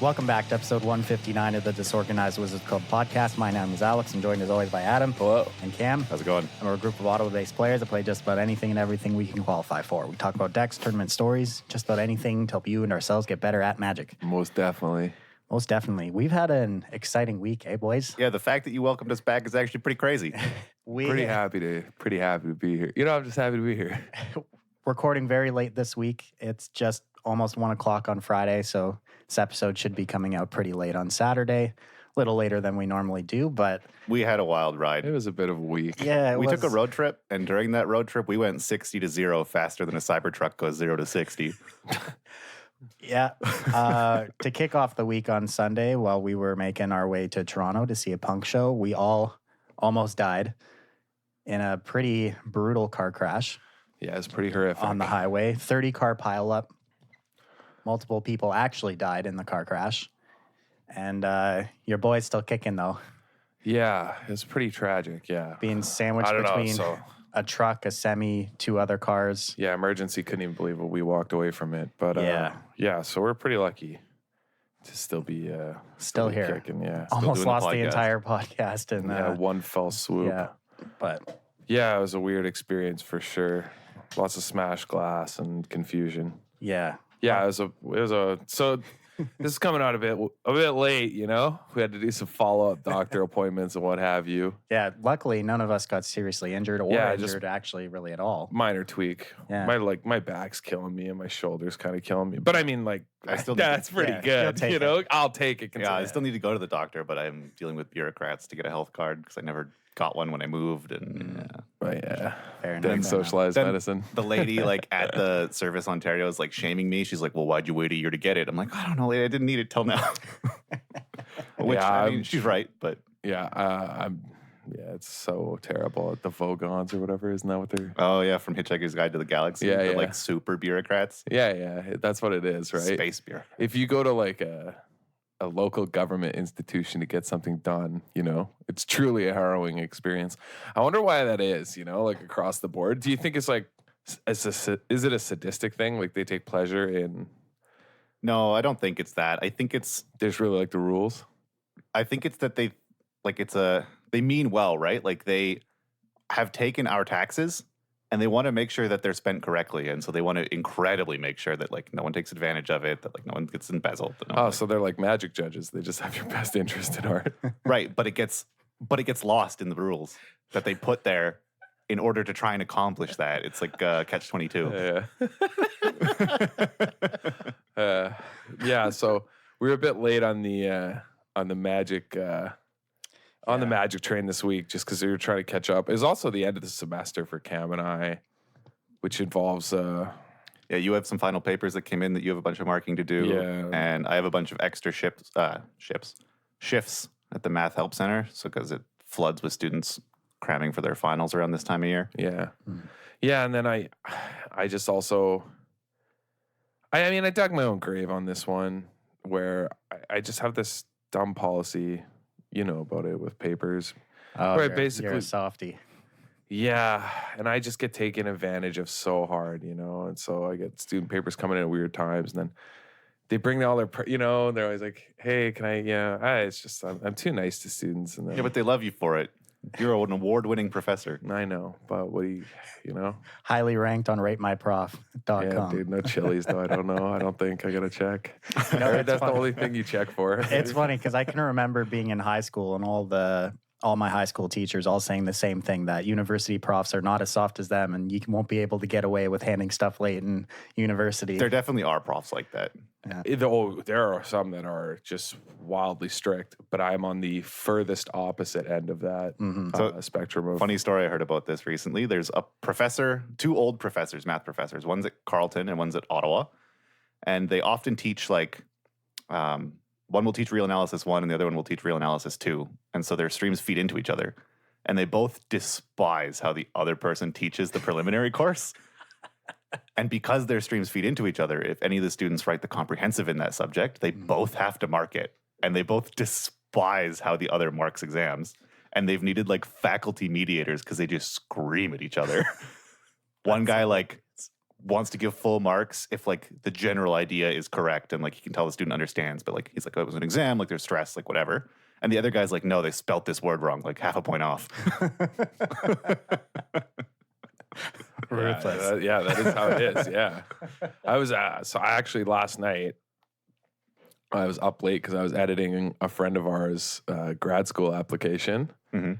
Welcome back to episode 159 of the Disorganized Wizards Club podcast. My name is Alex. I'm joined as always by Adam. Hello. And Cam. How's it going? And we're a group of Ottawa-based players that play just about anything and everything we can qualify for. We talk about decks, tournament stories, just about anything to help you and ourselves get better at Magic. Most definitely. Most definitely. We've had an exciting week, eh, boys? Yeah, the fact that you welcomed us back is actually pretty crazy. Pretty happy to be here. You know, I'm just happy to be here. Recording very late this week. It's just almost 1 o'clock on Friday, so this episode should be coming out pretty late on Saturday. A little later than we normally do, but... We had a wild ride. It was a bit of a week. Yeah, we took a road trip, and during that road trip, we went 60 to 0 faster than a Cybertruck goes 0 to 60. Yeah. To kick off the week on Sunday, while we were making our way to Toronto to see a punk show, we all almost died in a pretty brutal car crash. Yeah, it's pretty horrific. On the highway. 30-car pileup. Multiple people actually died in the car crash. And your boy's still kicking, though. Yeah, it's pretty tragic, yeah. Being sandwiched between a truck, a semi, 2 other cars. Yeah, emergency couldn't even believe it. We walked away from it. But yeah, so we're pretty lucky to still be still here. Kicking, yeah. Almost lost the entire podcast in one fell swoop. Yeah, but... Yeah, it was a weird experience for sure. Lots of smashed glass and confusion. Yeah. Yeah, it was a so this is coming out a bit late, you know? We had to do some follow-up doctor appointments and what have you. Yeah, luckily none of us got seriously injured or injured actually really at all. Minor tweak. Yeah. My back's killing me and my shoulder's kind of killing me. But I mean, like, that's pretty good. You know, I'll take it. Yeah, I still need to go to the doctor, but I'm dealing with bureaucrats to get a health card because I never got one when I moved. And Fair enough. Then socialized medicine. The lady like at the Service Ontario is like shaming me. She's like, "Well, why'd you wait a year to get it?" I'm like, "I don't know, lady. I didn't need it till now." Which I mean, she's right, but it's so terrible. The Vogons or whatever, isn't that what they're? Oh yeah, from Hitchhiker's Guide to the Galaxy. Yeah, They're like super bureaucrats. Yeah, that's what it is, right? Space bureaucrats. If you go to like a local government institution to get something done, you know, it's truly a harrowing experience. I wonder why that is, you know, like across the board. Do you think it's like, is it a sadistic thing? Like they take pleasure in? No, I don't think it's that. I think it's... They just really like the rules? I think it's that they mean well, right? Like they have taken our taxes and they want to make sure that they're spent correctly. And so they want to incredibly make sure that like no one takes advantage of it, that like no one gets embezzled. So they're like magic judges. They just have your best interest at heart. Right. But it gets lost in the rules that they put there in order to try and accomplish that. It's like catch-22. Yeah. So we were a bit late on the magic on the magic train this week, just because we were trying to catch up. It was also the end of the semester for Cam and I, which involves... Yeah, you have some final papers that came in that you have a bunch of marking to do. Yeah. And I have a bunch of extra shifts at the Math Help Center, so because it floods with students cramming for their finals around this time of year. Yeah. Yeah, and then I just also... I mean, I dug my own grave on this one, where I just have this dumb policy... You know about it with papers. Oh, right, you're a softie. Yeah, and I just get taken advantage of so hard, you know. And so I get student papers coming in at weird times, and then they bring all their, and they're always like, "Hey, can I?" Yeah, it's just I'm too nice to students, and then, yeah, but they love you for it. You're an award-winning professor. I know, but what do you know? Highly ranked on RateMyProf.com. Yeah, dude, no Chili's though. I don't know. I don't think I gotta check. No, that's the only thing you check for. It's funny because I can remember being in high school and all my high school teachers all saying the same thing, that university profs are not as soft as them, and you won't be able to get away with handing stuff late in university. There definitely are profs like that. Yeah. There are some that are just wildly strict, but I'm on the furthest opposite end of that spectrum. Funny story I heard about this recently. There's a professor, 2 old professors, math professors. One's at Carleton and one's at Ottawa. And they often teach like, one will teach real analysis 1 and the other one will teach real analysis 2. And so their streams feed into each other. And they both despise how the other person teaches the preliminary course. And because their streams feed into each other, if any of the students write the comprehensive in that subject, they both have to mark it. And they both despise how the other marks exams. And they've needed like faculty mediators because they just scream at each other. One guy like wants to give full marks if like the general idea is correct and like he can tell the student understands, but like he's like, oh, it was an exam, like there's stress, like whatever. And the other guy's like, no, they spelt this word wrong, like half a point off. Ruthless. That is how it is. Yeah. I was so I actually last night I was up late because I was editing a friend of ours grad school application. Mm-hmm.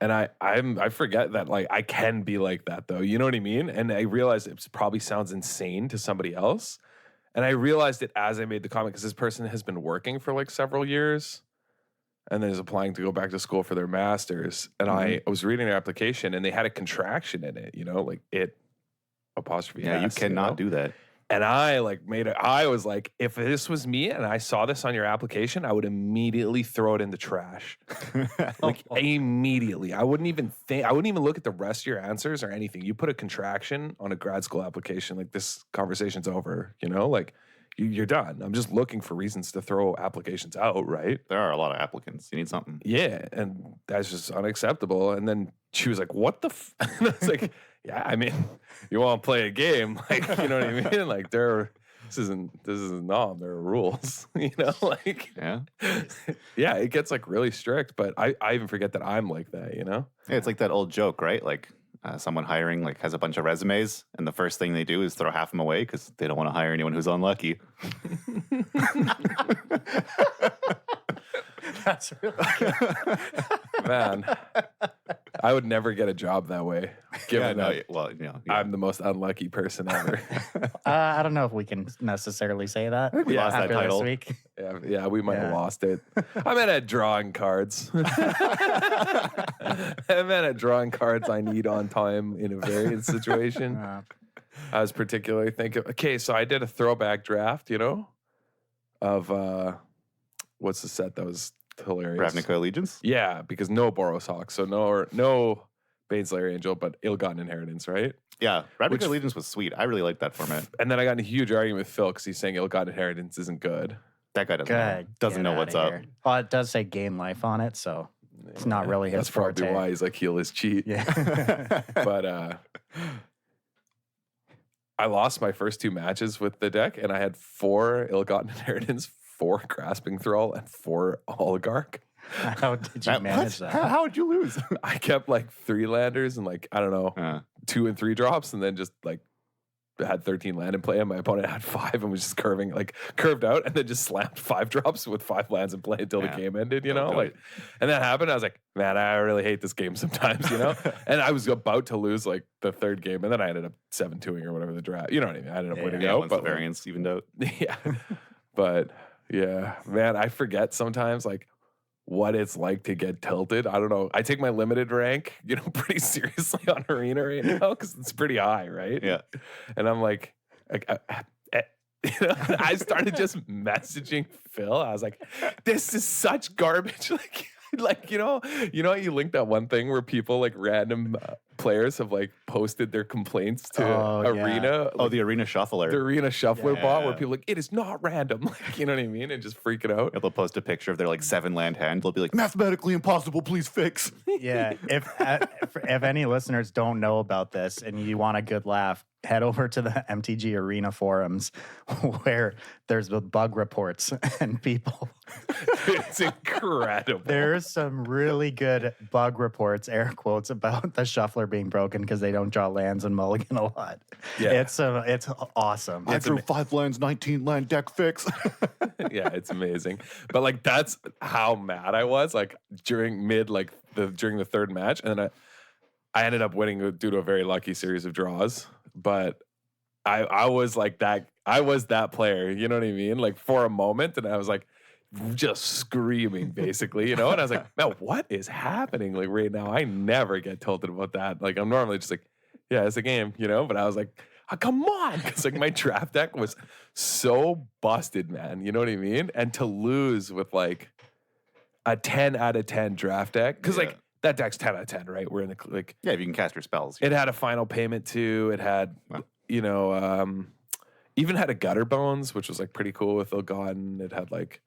And I forget that like I can be like that though. You know what I mean? And I realized it probably sounds insane to somebody else. And I realized it as I made the comment because this person has been working for like several years and then is applying to go back to school for their master's. And I was reading their application and they had a contraction in it, you know, like it apostrophe. Yeah, you S, cannot know? do that. And I like I was like, if this was me and I saw this on your application, I would immediately throw it in the trash. Like immediately. I wouldn't even look at the rest of your answers or anything. You put a contraction on a grad school application, like this conversation's over, you know, like you're done. I'm just looking for reasons to throw applications out, right? There are a lot of applicants. You need something. Yeah. And that's just unacceptable. And then she was like, what the and I was like, yeah, I mean, you want to play a game, like, you know what I mean? Like this isn't nom, there are rules, you know, like, yeah, it gets like really strict, but I even forget that I'm like that, you know? Yeah, it's like that old joke, right? Like someone hiring like has a bunch of resumes and the first thing they do is throw half them away because they don't want to hire anyone who's unlucky. That's really good. Man, I would never get a job that way. Given I'm the most unlucky person ever. I don't know if we can necessarily say that. We lost that after title. this week. Yeah, we might have lost it. I'm at drawing cards. I'm at drawing cards I need on time in a variant situation. I was particularly thinking, okay, so I did a throwback draft, you know, of what's the set that was hilarious? Ravnica Allegiance? Yeah, because no Boros Hawk, so no Baneslayer Angel, but Ill-Gotten Inheritance, right? Yeah, Ravnica Allegiance was sweet. I really liked that format. And then I got in a huge argument with Phil because he's saying Ill-Gotten Inheritance isn't good. That guy doesn't know what's up. Well, it does say gain life on it, so it's not really his That's probably forte. why he's like, heal his cheat. Yeah. But I lost my first two matches with the deck, and I had 4 Ill-Gotten Inheritance, 4 Grasping Thrall, and 4 Oligarch. How did you manage that? How would you lose? I kept like 3 landers and like, I don't know, 2 and 3 drops, and then just like had 13 land in play, and my opponent had 5 and was just curved out, and then just slammed 5 drops with 5 lands in play until the game ended, you know? Like, and that happened. I was like, man, I really hate this game sometimes, you know? And I was about to lose like the 3rd game, and then I ended up 7-2ing or whatever the draft. You know what I mean? I ended up winning out. Once But the variance evened out. Yeah. But yeah, man, I forget sometimes like what it's like to get tilted. I don't know. I take my limited rank, you know, pretty seriously on Arena right now because it's pretty high, right? Yeah. And I'm like you know, I started just messaging Phil. I was like, this is such garbage. Like, you know, you link that one thing where people like random players have like posted their complaints to Arena. Oh, the Arena Shuffler. The Arena Shuffler bot where people like, it is not random. Like, you know what I mean? And just freaking out. Yeah, they'll post a picture of their like 7 land hand. They'll be like, mathematically impossible, please fix. Yeah. If any listeners don't know about this and you want a good laugh, head over to the MTG Arena forums where there's the bug reports and people. It's incredible. There's some really good bug reports, air quotes, about the shuffler being broken because they don't draw lands and mulligan a lot. Yeah. It's awesome. I drew 5 lands, 19 land deck fix. Yeah, it's amazing. But like that's how mad I was like during the 3rd match, and then I ended up winning due to a very lucky series of draws. But I was like that. I was that player. You know what I mean? Like for a moment, and I was like just screaming, basically. You know, and I was like, man, what is happening? Like right now, I never get tilted about that. Like I'm normally just like, yeah, it's a game, you know. But I was like, oh, come on, because like my draft deck was so busted, man. You know what I mean? And to lose with like a 10 out of 10 draft deck, because like. That deck's 10 out of 10, right? We're in the like. Yeah, if you can cast your spells. It had a final payment too. It had, you know, even had a Gutter Bones, which was like pretty cool with Ill-Gotten. It had like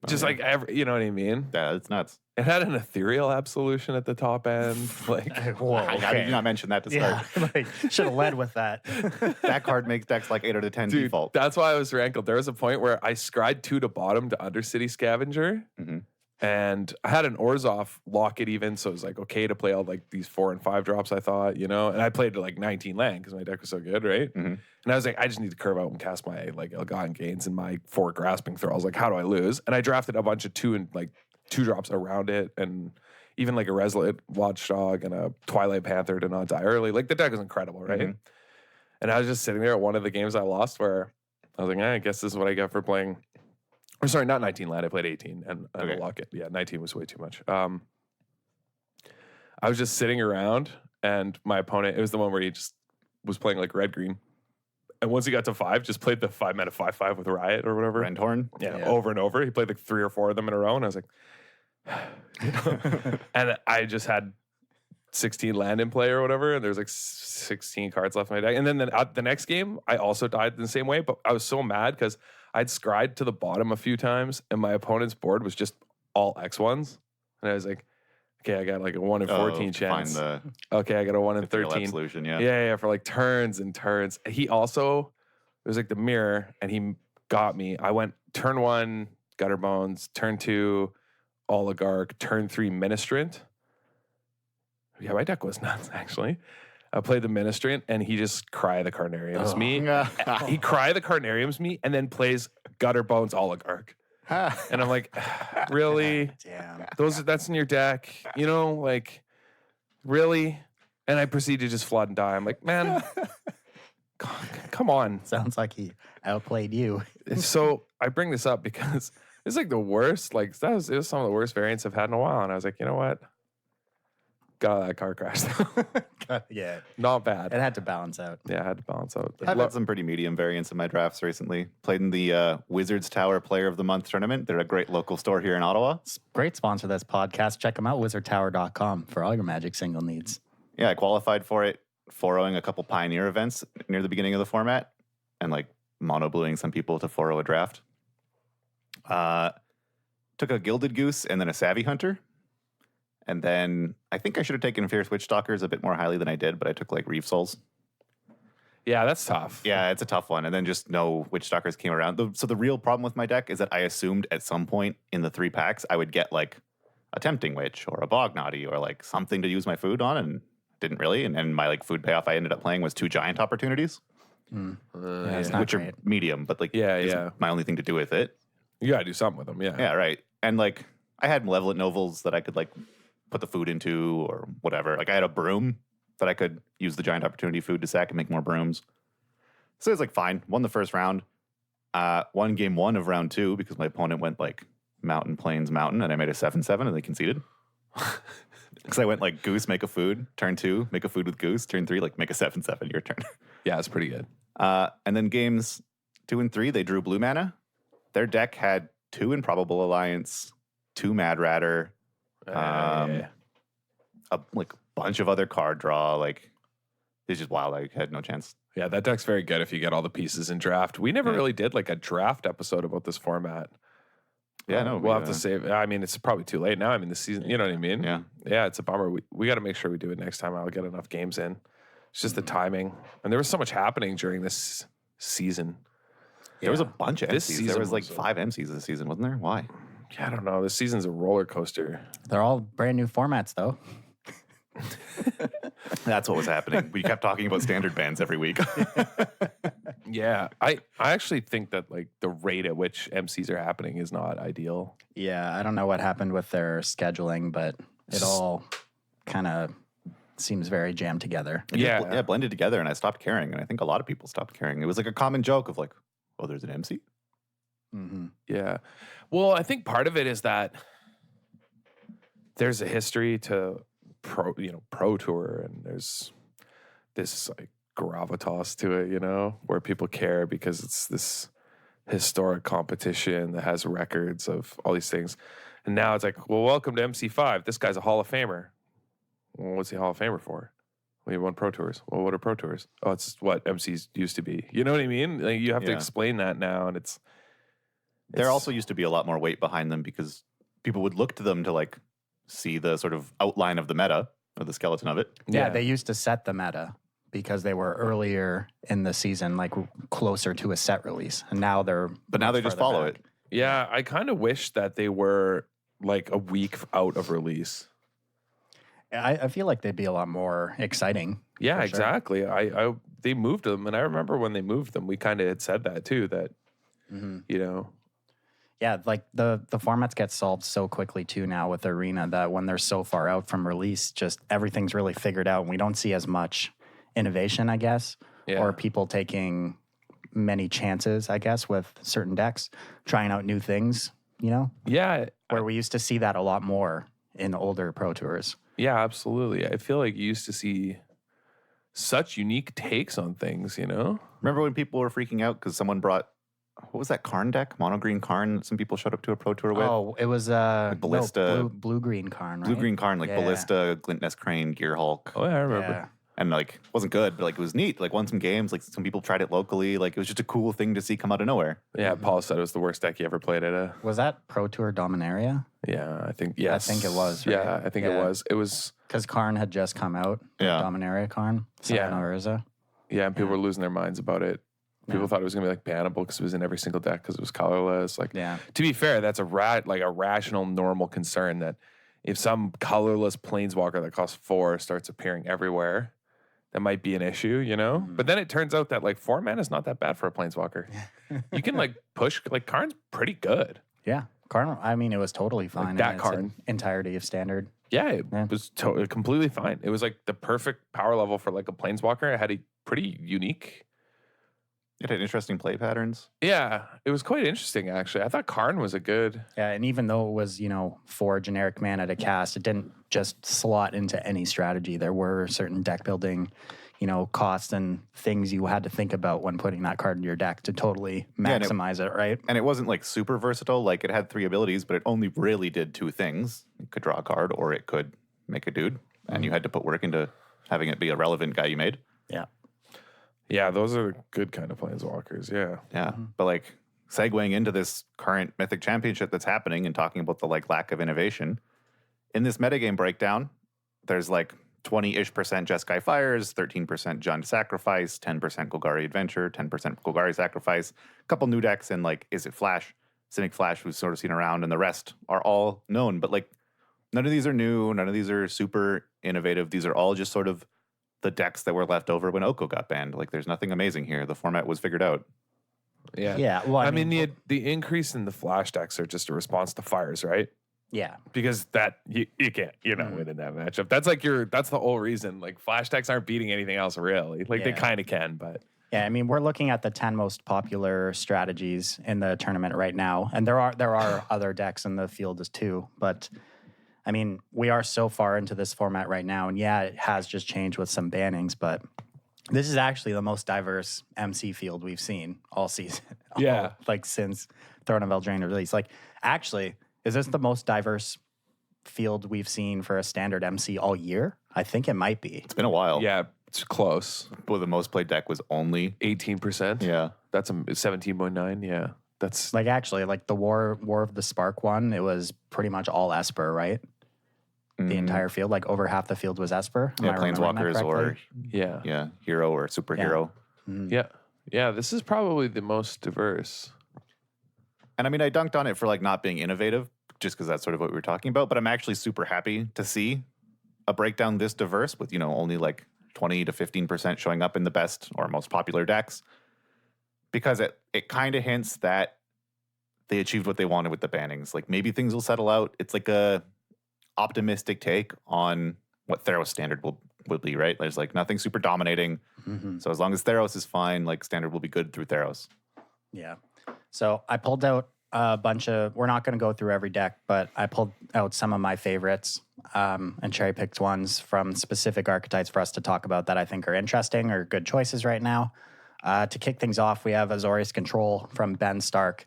Just like every, you know what I mean? Yeah, it's nuts. It had an ethereal absolution at the top end. Like, Whoa, How did you not mention that to start? yeah, like should have led with that. That card makes decks like 8 out of 10 dude, default. that's why I was rankled. There was a point where I scryed 2 to bottom to Undercity Scavenger. Mhm. And I had an Orzhov lock it even, so it was like okay to play all like these 4 and 5 drops. I thought, you know, and I played like 19 land because my deck was so good, right? Mhm. And I was like, I just need to curve out and cast my like Elgon Gains and my 4 Grasping Thralls. Like, how do I lose? And I drafted a bunch of 2 and like 2 drops around it, and even like a Resolute Watchdog and a Twilight Panther to not die early. Like the deck was incredible, right? Mhm. And I was just sitting there at one of the games I lost where I was like, I guess this is what I get for playing. Or sorry, not 19 land. I played 18 and Okay. lock it. Yeah, 19 was way too much. I was just sitting around, and my opponent, it was the one where he just was playing like red green. And once he got to 5, just played the 5 mana 5/5 with Riot or whatever. Rendhorn. Yeah, Yeah. over and over. He played like 3 or 4 of them in a row, and I was like, and I just had 16 land in play or whatever, and there's like 16 cards left in my deck. And then the next game, I also died in the same way, but I was so mad because I'd scryed to the bottom a few times, and my opponent's board was just all X1s. And I was like, okay, I got like a 1 in 14 chance. Find Okay, I got a 1 in the ethereal 13. absolution, yeah. Yeah, for like turns and turns. He also, it was like the mirror, and he got me. I went turn 1, Gutter Bones, turn 2, Oligarch, turn 3, Ministrant. Yeah, my deck was nuts, actually. I played the Ministrant, and he just cry the Carnariums me. He cry the Carnariums me, and then plays Gutter Bones Oligarch. And I'm like, really? Damn. That's in your deck, you know, like, really? And I proceed to just flood and die. I'm like, man, come on. Sounds like he outplayed you. So I bring this up because it's like the worst. Like it was some of the worst variants I've had in a while, and I was like, you know what? Got out of that car crash. Yeah, Not bad. it had to balance out. Yeah, I had to balance out. I've had some pretty medium variants in my drafts recently. Played in the Wizards Tower Player of the Month tournament. They're a great local store here in Ottawa. Great sponsor of this podcast. Check them out, wizardtower.com, for all your Magic single needs. Yeah, I qualified for it, 4-0ing a couple Pioneer events near the beginning of the format, and like mono-bluing some people to 4-0 a draft. Took a Gilded Goose and then a Savvy Hunter. And then I think I should have taken Fierce Witch Stalkers a bit more highly than I did, but I took like Reef Souls. Yeah, that's tough. Yeah, it's a tough one. And then just no Witch Stalkers came around. So the real problem with my deck is that I assumed at some point in the 3 packs I would get like a Tempting Witch or a Bognaughty or like something to use my food on, and didn't really. And my like food payoff I ended up playing was 2 Giant Opportunities, Yeah, it's not which great. are medium, but like Yeah, is yeah. my only thing to do with it. You gotta do something with them. Yeah. Yeah, right. And like I had Malevolent Novels that I could like put the food into or whatever. Like I had a broom that I could use the Giant Opportunity food to sack and make more brooms. So it was like fine. Won the first round. Won game 1 of round 2 because my opponent went like Mountain, Plains, Mountain, and I made a 7/7 and they conceded. Because I went like Goose, make a food. Turn 2, make a food with Goose. Turn 3, like make a 7/7. Your turn. Yeah, it's pretty good. And then games 2 and 3, they drew blue mana. Their deck had 2 Improbable Alliance, 2 Mad Ratter, a like bunch of other card draw. Like it's just wild. I had no chance. Yeah, that deck's very good if you get all the pieces in draft. We never really did like a draft episode about this format. Yeah, no, we'll we, have to save. I mean, it's probably too late now. I mean, the season, you know what I mean? Yeah. Yeah, it's a bummer. We got to make sure we do it next time. I'll get enough games in. It's just the timing. And there was so much happening during this season. There was a bunch of This MCs. season There was like was a- 5 MCs this season, wasn't there? Why? Yeah, I don't know. This season's a roller coaster. They're all brand new formats, though. That's what was happening. We kept talking about standard bands every week. Yeah, I actually think that like the rate at which MCs are happening is not ideal. Yeah, I don't know what happened with their scheduling, but it all kind of seems very jammed together. It just Yeah. blended together, and I stopped caring. And I think a lot of people stopped caring. It was like a common joke of like, oh, there's an MC? Mm-hmm. Yeah. Well, I think part of it is that there's a history to pro tour, and there's this like gravitas to it, you know, where people care because it's this historic competition that has records of all these things. And now it's like, well, welcome to MC5. This guy's a Hall of Famer. Well, what's he Hall of Famer for? Well, he won Pro Tours. Well, what are Pro Tours? Oh, it's what MCs used to be. You know what I mean? Like, you have to Yeah. explain that now, and it's There also used to be a lot more weight behind them because people would look to them to like see the sort of outline of the meta or the skeleton of it. Yeah, they used to set the meta because they were earlier in the season, like closer to a set release. And now now they just follow it. Yeah, I kind of wish that they were like a week out of release. I feel like they'd be a lot more exciting. Yeah, for sure. exactly. They moved them, and I remember when they moved them, we kind of had said that too. That you know, Yeah, like the formats get solved so quickly too now with Arena that when they're so far out from release, just everything's really figured out, and we don't see as much innovation, I guess, or people taking many chances, I guess, with certain decks, trying out new things. You know, where we used to see that a lot more in older Pro Tours. Yeah, absolutely. I feel like you used to see such unique takes on things, you know? Remember when people were freaking out because someone brought, what was that Karn deck? Mono green Karn that some people showed up to a Pro Tour with? Oh, it was Ballista. blue-green Karn, right? Blue-green Karn, like Ballista, Glintness Crane, Gear Hulk. Oh, yeah, I remember. Yeah. And like, it wasn't good, but like it was neat. Like won some games, like some people tried it locally. Like it was just a cool thing to see come out of nowhere. Yeah, Paul said it was the worst deck he ever played at a... Was that Pro Tour Dominaria? Yeah, I think, yes. I think it was, right? Yeah, I think it was. It was... Because Karn had just come out. Dominaria Karn. Urza. Yeah, and people were losing their minds about it. People thought it was going to be like bannable because it was in every single deck because it was colorless. Like, to be fair, that's a rational, normal concern that if some colorless planeswalker that costs 4 starts appearing everywhere, that might be an issue, you know? But then it turns out that like 4 mana is not that bad for a planeswalker. You can like push, like Karn's pretty good. Yeah. Karn, I mean, it was totally fine. Like that Karn. Entirety of standard. Yeah, it was completely fine. It was like the perfect power level for like a planeswalker. It had a pretty unique... It had interesting play patterns. Yeah, it was quite interesting, actually. I thought Karn was a good... Yeah, and even though it was, 4 generic mana to cast, it didn't just slot into any strategy. There were certain deck building, costs and things you had to think about when putting that card in your deck to totally maximize it, right? And it wasn't like super versatile. Like it had 3 abilities, but it only really did 2 things. It could draw a card or it could make a dude. And you had to put work into having it be a relevant guy you made. Yeah. Yeah, those are good kind of planeswalkers, yeah. Yeah, but like segueing into this current Mythic Championship that's happening and talking about the like lack of innovation, in this metagame breakdown, there's like 20-ish% Jeskai Fires, 13% Jund Sacrifice, 10% Golgari Adventure, 10% Golgari Sacrifice, a couple new decks, and like Is It Flash, Cynic Flash we've sort of seen around, and the rest are all known. But like none of these are new, none of these are super innovative. These are all just sort of the decks that were left over when Oko got banned. Like there's nothing amazing here. The format was figured out. Yeah. Yeah. Well, I mean the increase in the flash decks are just a response to fires, right? Yeah. Because that you can't, win in that matchup. That's the whole reason. Like flash decks aren't beating anything else really. Like they kind of can, but yeah, I mean, we're looking at the 10 most popular strategies in the tournament right now, and there are other decks in the field as too, but I mean, we are so far into this format right now, and yeah, it has just changed with some bannings, but this is actually the most diverse MC field we've seen all season. Yeah. Like since Throne of Eldraine release. Like, actually, is this the most diverse field we've seen for a standard MC all year? I think it might be. It's been a while. yeah, it's close. But the most played deck was only 18%. Yeah. That's 17.9. Yeah. That's Like, actually, like the War of the Spark one, it was pretty much all Esper, right? The entire field, like over half the field was Esper. Am I remembering that Planeswalkers or correctly? hero or superhero. yeah. This is probably the most diverse. And I mean, I dunked on it for like not being innovative, just because that's sort of what we were talking about. But I'm actually super happy to see a breakdown this diverse with only like 20 to 15% showing up in the best or most popular decks, because it kind of hints that they achieved what they wanted with the bannings. Like maybe things will settle out. It's like a optimistic take on what Theros standard will be, right? There's like nothing super dominating. So as long as Theros is fine, like standard will be good through Theros. Yeah. So I pulled out a bunch of, we're not going to go through every deck, but I pulled out some of my favorites and cherry picked ones from specific archetypes for us to talk about that I think are interesting or good choices right now. To kick things off, we have Azorius Control from Ben Stark.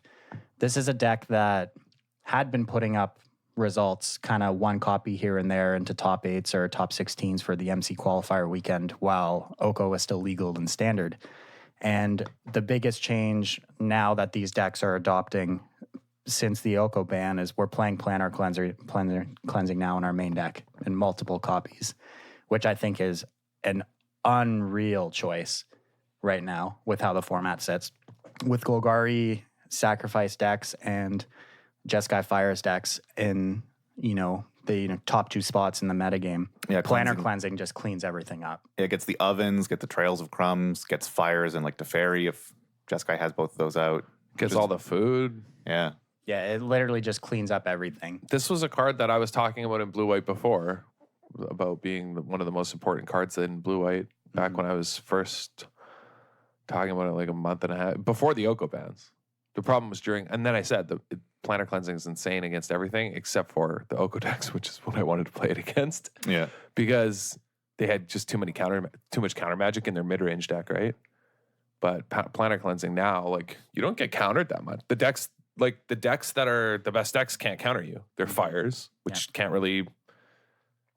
This is a deck that had been putting up results, kind of one copy here and there into top 8s or top 16s for the MC qualifier weekend while Oko was still legal in standard. And the biggest change now that these decks are adopting since the Oko ban is we're playing Planar Cleansing now in our main deck in multiple copies, which I think is an unreal choice right now with how the format sits. With Golgari sacrifice decks and Jeskai Fires decks in, the top 2 spots in the metagame. Yeah, Planar Cleansing just cleans everything up. It gets the ovens, get the Trails of Crumbs, gets Fires and like Teferi if Jeskai has both of those out. Gets all the food. Yeah. Yeah, it literally just cleans up everything. This was a card that I was talking about in blue-white before, about being one of the most important cards in blue-white back when I was first talking about it like a month and a half before the Oko bans. The problem was during, and then I said the Planar Cleansing is insane against everything except for the Oko decks, which is what I wanted to play it against. Yeah. Because they had just too much counter magic in their mid-range deck, right? But Planar Cleansing now, like, you don't get countered that much. The decks that are the best decks can't counter you. They're Fires, which can't really.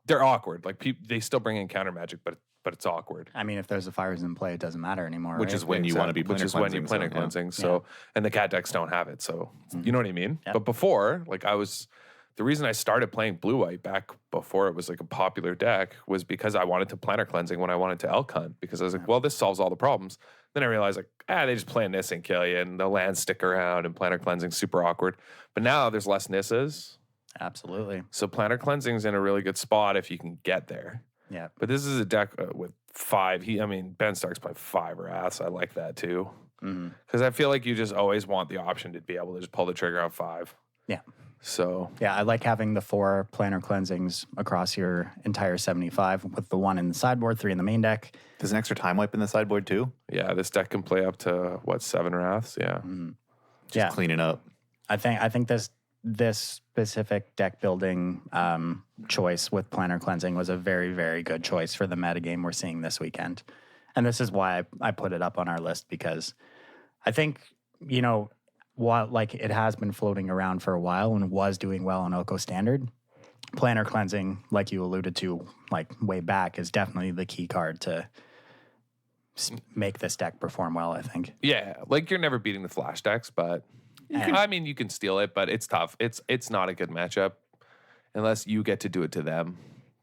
They're awkward. Like they still bring in counter magic, but it's awkward. I mean, if there's a Fires in play, it doesn't matter anymore. Which is when you want to be Planar Cleansing. So, and the cat decks don't have it. So, you know what I mean? Yep. But before, the reason I started playing blue-white back before it was like a popular deck was because I wanted to Planar Cleansing when I wanted to Elk Hunt, because I was like, well, this solves all the problems. Then I realized they just play Nis and kill you, and the lands stick around, and Planar Cleansing super awkward. But now there's less Nisses. Absolutely. So Planar Cleansing's in a really good spot if you can get there. Yeah. But this is a deck with 5. Ben Stark's playing 5 Wraths. I like that too. Because I feel like you just always want the option to be able to just pull the trigger on 5. Yeah. So. Yeah, I like having the 4 Planar Cleansings across your entire 75 with the 1 in the sideboard, 3 in the main deck. There's an extra time wipe in the sideboard too? Yeah, this deck can play up to, 7 Wraths? Yeah. Just cleaning up. I think this specific deck building choice with Planar Cleansing was a very, very good choice for the metagame we're seeing this weekend. And this is why I put it up on our list, because I think, it has been floating around for a while and was doing well on Oko Standard. Planar Cleansing, like you alluded to, way back, is definitely the key card to make this deck perform well, I think. Yeah, you're never beating the flash decks, but you can steal it, but it's tough. It's not a good matchup unless you get to do it to them.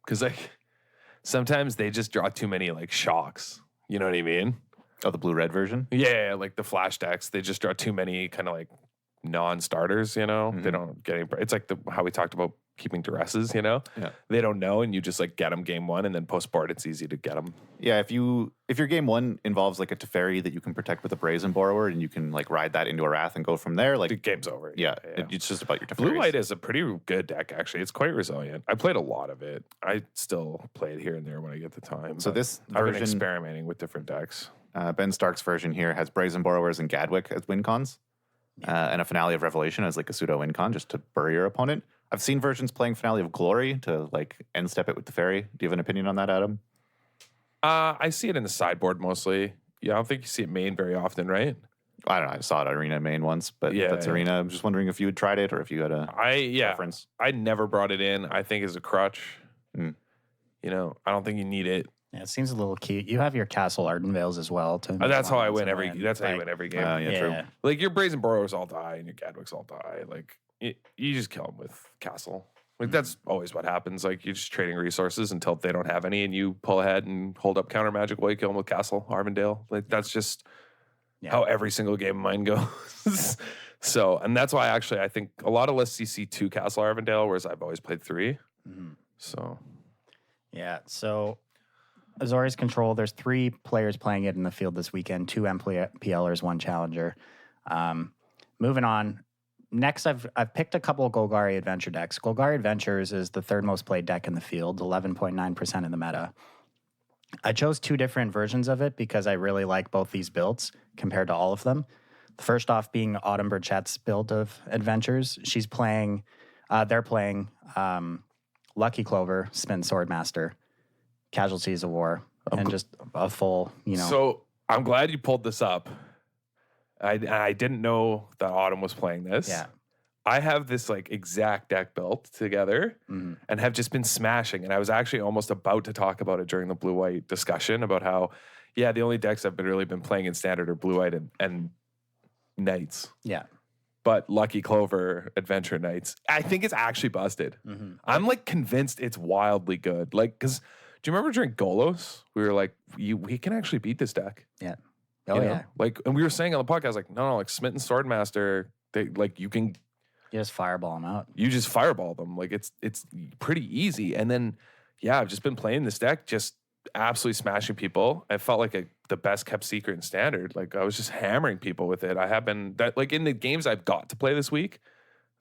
Because sometimes they just draw too many shocks. You know what I mean? Oh, the blue-red version? Yeah, the flash decks, they just draw too many kind of non-starters, They don't get any. It's how we talked about keeping duresses, Yeah. They don't know, and you just get them game 1, and then post-board it's easy to get them. Yeah, if your game 1 involves a Teferi that you can protect with a Brazen Borrower, and you can ride that into a Wrath and go from there, the game's over. Yeah. It's just about your Teferis. Blue-white is a pretty good deck, actually. It's quite resilient. I played a lot of it. I still play it here and there when I get the time. So this I've been version, experimenting with different decks. Ben Stark's version here has Brazen Borrowers and Gadwick as win cons, and a Finale of Revelation as a pseudo win con just to bury your opponent. I've seen versions playing Finale of Glory to end step it with Teferi. Do you have an opinion on that, Adam? I see it in the sideboard mostly. Yeah, I don't think you see it main very often, right? I don't know. I saw it Arena main once, but that's Arena. I'm just wondering if you had tried it or if you had a preference. I never brought it in. I think as a crutch. I don't think you need it. Yeah, it seems a little cute. You have your Castle Ardenvales as well. That's how I win every. That's how you win every game. True. Your Brazen Borrowers all die and your Gadwicks all die. You just kill them with Castle. That's always what happens. You're just trading resources until they don't have any, and you pull ahead and hold up counter magic while you kill them with Castle Arvindale. That's just how every single game of mine goes. So, and that's why I think a lot of lists you see 2 Castle Arvindale, whereas I've always played 3. So, yeah. So, Azorius Control. There's 3 players playing it in the field this weekend. 2 MPLers, 1 challenger. Moving on. Next, I've picked a couple of Golgari Adventure decks. Golgari Adventures is the 3rd most played deck in the field, 11.9% in the meta. I chose 2 different versions of it because I really like both these builds compared to all of them. First off being Autumn Burchett's build of Adventures. They're playing Lucky Clover, Spin Swordmaster, Casualties of War, and just a full, So I'm glad you pulled this up. I didn't know that Autumn was playing this. Yeah. I have this exact deck built together and have just been smashing. And I was actually almost about to talk about it during the blue-white discussion about how, the only decks I've really been playing in Standard are blue-white and Knights. Yeah. but Lucky Clover Adventure Nights. I think it's actually busted. I'm like convinced it's wildly good. Like, because do you remember during Golos, we were like, we can actually beat this deck. Yeah. You know? Like, and we were saying on the podcast, like, no, like Smitten Swordmaster, they like you just fireball them out. You just fireball them. Like it's pretty easy. And then I've just been playing this deck, just absolutely smashing people. I felt like the best kept secret in Standard. Like I was just hammering people with it. I have been like in the games I've got to play this week,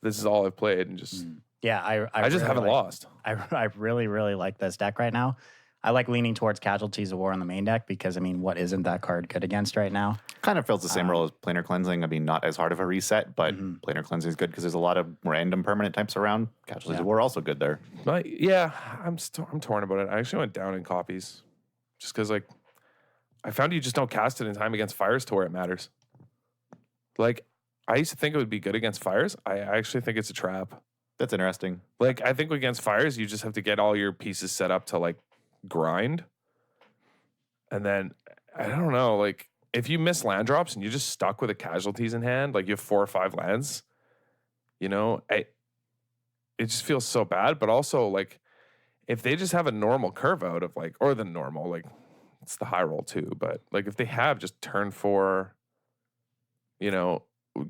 this is all I've played and just I just really haven't lost. I really, really like this deck right now. I like leaning towards Casualties of War on the main deck because, I mean, what isn't that card good against right now? Kind of fills the same role as Planar Cleansing. I mean, not as hard of a reset, but Planar Cleansing is good because there's a lot of random permanent types around. Casualties of War also good there. But I'm torn about it. I actually went down in copies just because, like, I found you just don't cast it in time against fires to where it matters. Like, I used to think it would be good against fires. I actually think it's a trap. That's interesting. Like, I think against fires, you just have to get all your pieces set up to, like, grind. And then, I don't know, like, if you miss land drops and you're just stuck with the casualties in hand, like you have 4 or 5 lands, you know, it just feels so bad. But also, like, if they just have a normal curve out of, like, or the normal, like, it's the high roll too, but, like, if they have just turn 4, you know,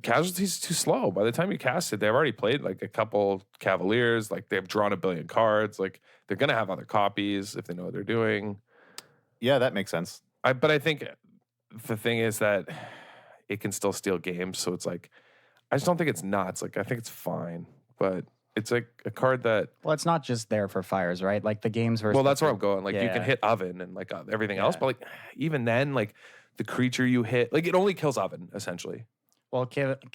casualties is too slow. By the time you cast it, they've already played, like, a couple Cavaliers, like, they've drawn a billion cards, like, they're going to have other copies if they know what they're doing. Yeah, that makes sense. But I think the thing is that it can still steal games. So it's like, I just don't think it's nuts. Like, I think it's fine. But it's like a card that... Well, it's not just there for fires, right? Like the games versus... Well, that's where I'm going. Like, you can hit Oven and, like, everything else. But, like, even then, like, the creature you hit... Like, it only kills Oven, essentially. Well,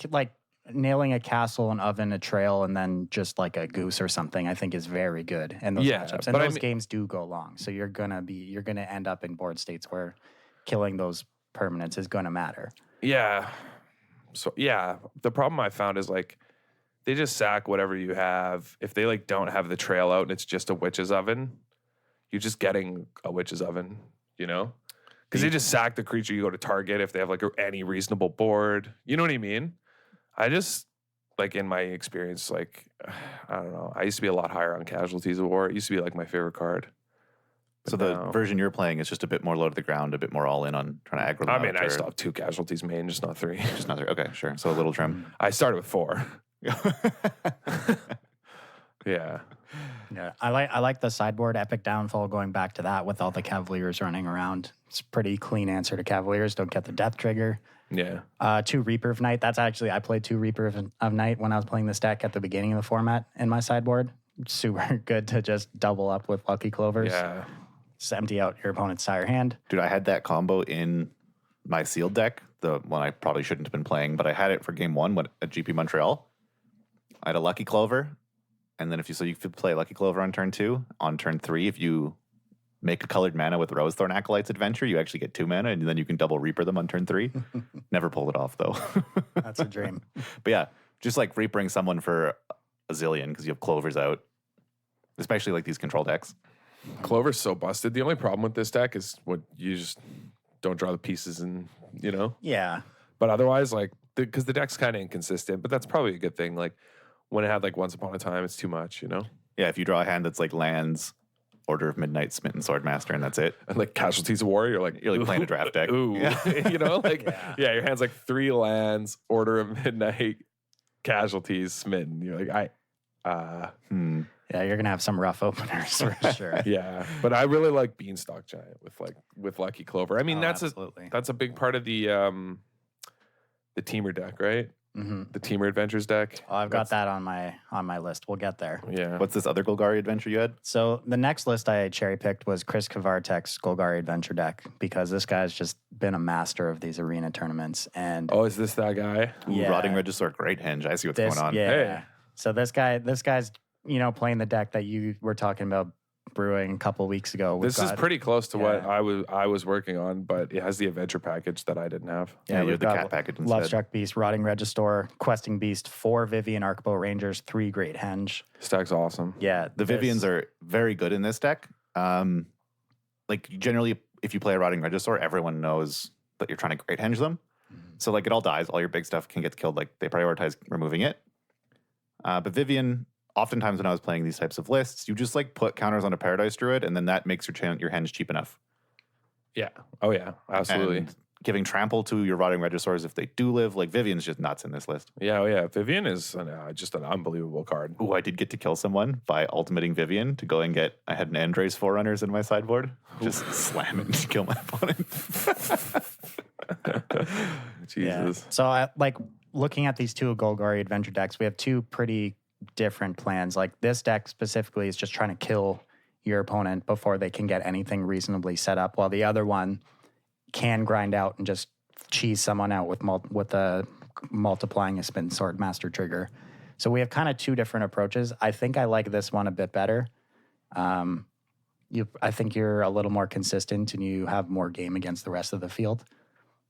like, nailing a castle, an oven, a trail, and then just like a goose or something, I think is very good in those matchups. And those games do go long, so you're gonna end up in board states where killing those permanents is gonna matter. Yeah. So the problem I found is like they just sack whatever you have. If they like don't have the trail out and it's just a witch's oven, you're just getting a witch's oven, you know? Because they just sack the creature you go to target if they have like any reasonable board. You know what I mean? I just, like, in my experience, like, I don't know. I used to be a lot higher on Casualties of War. It used to be, like, my favorite card. So the version you're playing is just a bit more low to the ground, a bit more all in on trying to aggro them I mean, out, I still have 2 Casualties main, just not 3. Just not 3. Okay, sure. So a little trim. I started with 4. Yeah. Yeah, I like the sideboard Epic Downfall, going back to that with all the Cavaliers running around. It's a pretty clean answer to Cavaliers. Don't get the death trigger. Yeah. 2 Reaper of Night. That's actually, I played 2 Reaper of Night when I was playing this deck at the beginning of the format in my sideboard. Super good to just double up with Lucky Clovers. Yeah. Just empty out your opponent's sire hand. Dude, I had that combo in my sealed deck, the one I probably shouldn't have been playing, but I had it for game 1 at GP Montreal. I had a Lucky Clover, and then you could play Lucky Clover on turn 2. On turn 3, if you make a colored mana with Rosethorn Acolyte's Adventure, you actually get 2 mana, and then you can double Reaper them on turn 3. Never pulled it off, though. That's a dream. But yeah, just like Reapering someone for a zillion because you have Clovers out, especially like these control decks. Clover's so busted. The only problem with this deck is what you just don't draw the pieces and, you know? Yeah. But otherwise, like, because the deck's kind of inconsistent, but that's probably a good thing. Like, when it had, like, Once Upon a Time, it's too much, you know? Yeah, if you draw a hand that's like lands, Order of Midnight, Smitten Swordmaster, and that's it. And like Casualties of War, you're like playing a draft deck. Ooh, you know, like your hand's like 3 lands, Order of Midnight, Casualties, Smitten. You're like, Yeah, you're gonna have some rough openers for sure. Yeah, but I really like Beanstalk Giant with Lucky Clover. I mean, that's a big part of the Teamer deck, right? Mm-hmm. The Teamer Adventures deck. Oh, I've got that on my list. We'll get there. Yeah. What's this other Golgari adventure you had? So the next list I cherry picked was Chris Kavartek's Golgari Adventure deck because this guy's just been a master of these arena tournaments. And is this that guy? Yeah. Rotting Regisaur, great henge. I see what's going on. Yeah. Hey. So this guy's playing the deck that you were talking about brewing a couple weeks ago. This is pretty close to what I was working on, but it has the adventure package that I didn't have. Yeah, you have the cat package instead. Lovestruck Beast, Rotting Regisaur, Questing Beast, 4 Vivian Arcbow Rangers, 3 Great Henge. This deck's awesome. Yeah. The Vivians are very good in this deck. Like generally, if you play a Rotting Regisaur, everyone knows that you're trying to Great Henge them. So like it all dies. All your big stuff can get killed. Like they prioritize removing it. But Vivian, oftentimes when I was playing these types of lists, you just like put counters on a Paradise Druid, and then that makes your henge cheap enough. Yeah. Oh yeah. Absolutely. And giving trample to your Rotting Regisaurs if they do live, like Vivian's just nuts in this list. Yeah. Oh yeah. Vivian is just an unbelievable card. Ooh, I did get to kill someone by ultimating Vivian to go and get. I had an Andres Forerunners in my sideboard. Just slam it and kill my opponent. Jesus. Yeah. So I like looking at these two Golgari adventure decks. We have two pretty different plans. Like this deck specifically is just trying to kill your opponent before they can get anything reasonably set up, while the other one can grind out and just cheese someone out with multiplying a Spin Sword Master trigger. So we have kind of two different approaches. I think I like this one a bit better. I think you're a little more consistent and you have more game against the rest of the field.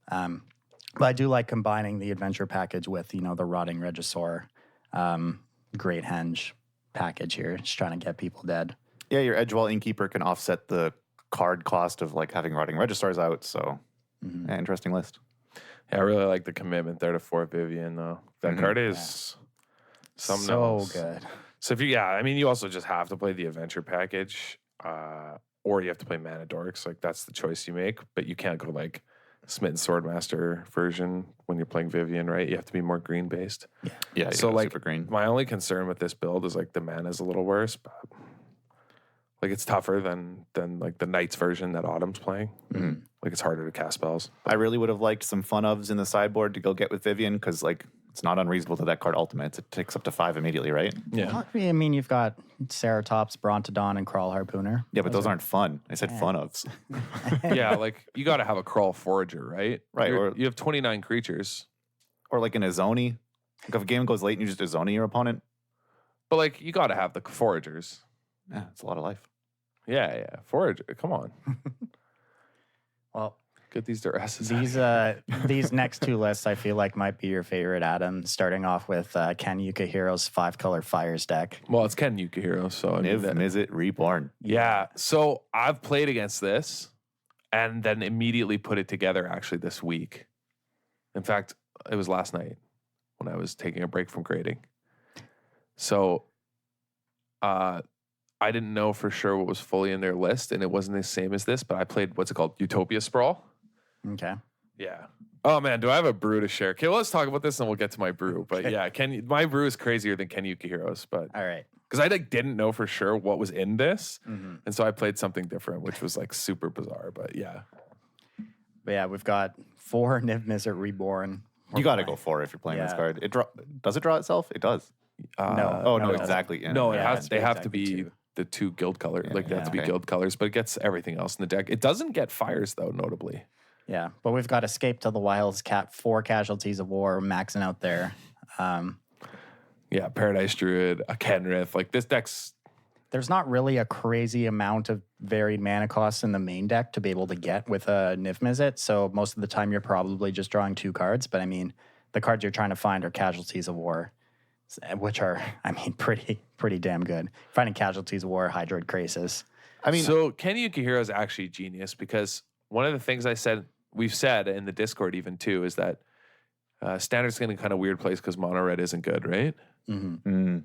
But I do like combining the adventure package with, the Rotting Regisaur, Great Henge package here. Just trying to get people dead. Yeah, your Edgewall Innkeeper can offset the card cost of like having Rotting Regisaurs out. So, yeah, interesting list. Yeah, I really like the commitment there to 4 Vivian though. That card is something so else. good. So if you also just have to play the adventure package, or you have to play Mana Dorks. Like that's the choice you make, but you can't go like Smitten Swordmaster version when you're playing Vivian, right? You have to be more green based. Yeah. So like super green. my only concern with this build is like the mana is a little worse, but like it's tougher than like the Knights version that Autumn's playing. Mm-hmm. Like it's harder to cast spells. I really would have liked some fun ofs in the sideboard to go get with Vivian because like it's not unreasonable to that card ultimates. It takes up to 5 immediately, right? Yeah. Well, I mean, you've got Ceratops, Brontodon, and Crawl Harpooner. Yeah, but those aren't fun. I said fun ofs. Yeah, like you got to have a Crawl Forager, right? Right, You're- or- you have 29 creatures, Or like an Azoni. Like if a game goes late and you just Azoni your opponent, but like you got to have the Foragers. yeah, it's a lot of life. Yeah, Forager. Come on, Well, get these duresses. these next two lists I feel like might be your favorite, Adam. Starting off with Ken Yukahiro's 5-color Fires deck. Well, it's Ken Yukihiro, so I mean Niv that- Mizzet Reborn. Yeah. So I've played against this and then immediately put it together actually this week. In fact, it was last night when I was taking a break from grading. So I didn't know for sure what was fully in their list, and it wasn't the same as this, but I played what's it called? Utopia Sprawl. Okay. Yeah. Oh man, do I have a brew to share? Okay, well, let's talk about this and we'll get to my brew. But yeah, my brew is crazier than Ken Yukihiro's, but All right. because I like didn't know for sure what was in this, Mm-hmm. and so I played something different, which was like super bizarre. But yeah, But yeah, we've got 4 Niv Mizzet Reborn. You got to go for it if you're playing this Yeah. card. Does it draw itself? It does. No. Oh, no, no, it doesn't. exactly. Yeah. no, Yeah, they have to exactly be 2. the 2 guild colors. Yeah, Like they have to be okay. guild colors, but it gets everything else in the deck. It doesn't get fires though, notably. Yeah, but we've got Escape to the Wilds, 4 Casualties of War, maxing out there. Yeah, Paradise Druid, a Kenrith. Like this deck's There's not really a crazy amount of varied mana costs in the main deck to be able to get with a Niv Mizzet, so most of the time you're probably just drawing 2 cards, but I mean, the cards you're trying to find are Casualties of War, which are, I mean, pretty damn good. Finding Casualties of War, Hydroid Krasis. I mean, so Ken Yukihiro is actually genius because one of the things we've said in the Discord even too is that Standard's in a kind of weird place because mono red isn't good, right? Mm-hmm.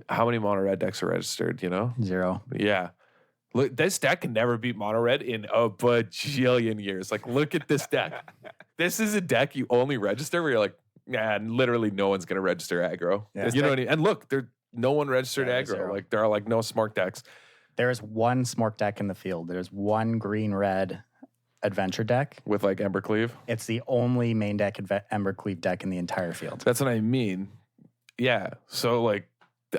How many mono red decks are registered? 0. Yeah. Look, this deck can never beat mono red in a bajillion years. Like, look at this deck. This is a deck you only register where you're like, literally no one's gonna register aggro. Yeah. You know what I mean? And look, no one registered Yeah, aggro. 0. Like there are like no smart decks. There is 1 Smork deck in the field. There's 1 green-red adventure deck. With like Embercleave. It's the only main deck Embercleave deck in the entire field. That's what I mean. Yeah. So like,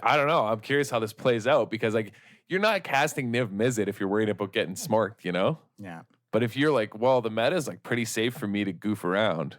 I don't know. I'm curious how this plays out because like you're not casting Niv Mizzet if you're worried about getting smorked, Yeah. But if you're like, well, the meta is like pretty safe for me to goof around.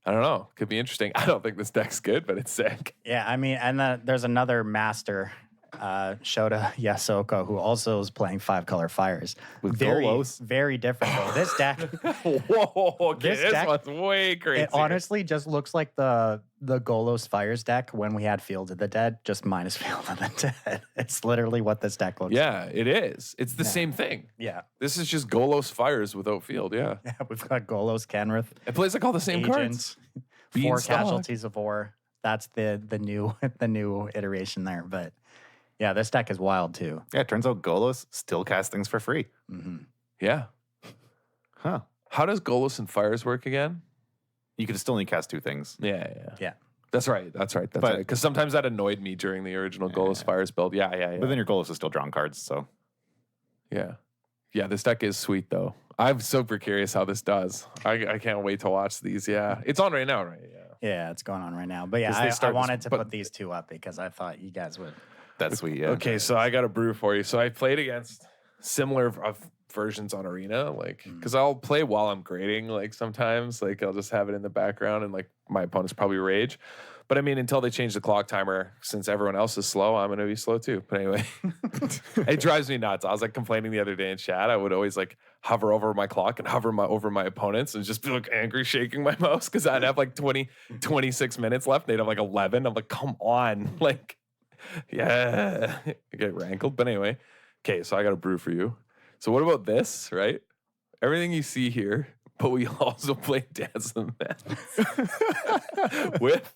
I don't know. Could be interesting. I don't think this deck's good, but it's sick. Yeah, I mean, and there's another master Shota Yasoko, who also is playing 5-color fires. With very, Golos? very different though. This deck, Whoa, okay, This this deck- one's way crazy. it honestly just looks like the Golos Fires deck when we had Field of the Dead, just minus Field of the Dead. It's literally what this deck looks like. Yeah, it is. It's the same thing. Yeah. This is just Golos Fires without field. Yeah, Yeah, we've got Golos, Kenrith, it plays like all the same cards. Agents, 4 Beanstalk. Casualties of War. That's the new the new iteration there. But yeah, this deck is wild too. Yeah, it turns out Golos still cast things for free. Hmm. Yeah. Huh. How does Golos and Fires work again? You could still only cast 2 things. Yeah. That's right. That's right. That's But- right. Because sometimes that annoyed me during the original Golos Fires build. Yeah. But then your Golos is still drawing cards, so. Yeah. Yeah, this deck is sweet though. I'm super curious how this does. I can't wait to watch these. Yeah. It's on right now, right? Yeah. Yeah, it's going on right now. But 'Cause yeah, they I start this- wanted to but- put these 2 up because I thought you guys would. That's sweet, yeah. Okay, so I got a brew for you. So I played against similar versions on Arena, like because I'll play while I'm grading. Like sometimes, like I'll just have it in the background, and like my opponents probably rage. But I mean, until they change the clock timer, since everyone else is slow, I'm gonna be slow too. But anyway, it drives me nuts. I was like complaining the other day in chat. I would always like hover over my clock and hover over my opponents and just be like angry, shaking my mouse because I'd have like 26 minutes left. They'd have like 11. I'm like, come on, like. Yeah, I get rankled. But anyway, okay, so I got a brew for you. So what about this, right? Everything you see here, but we also play Dance of the Mets with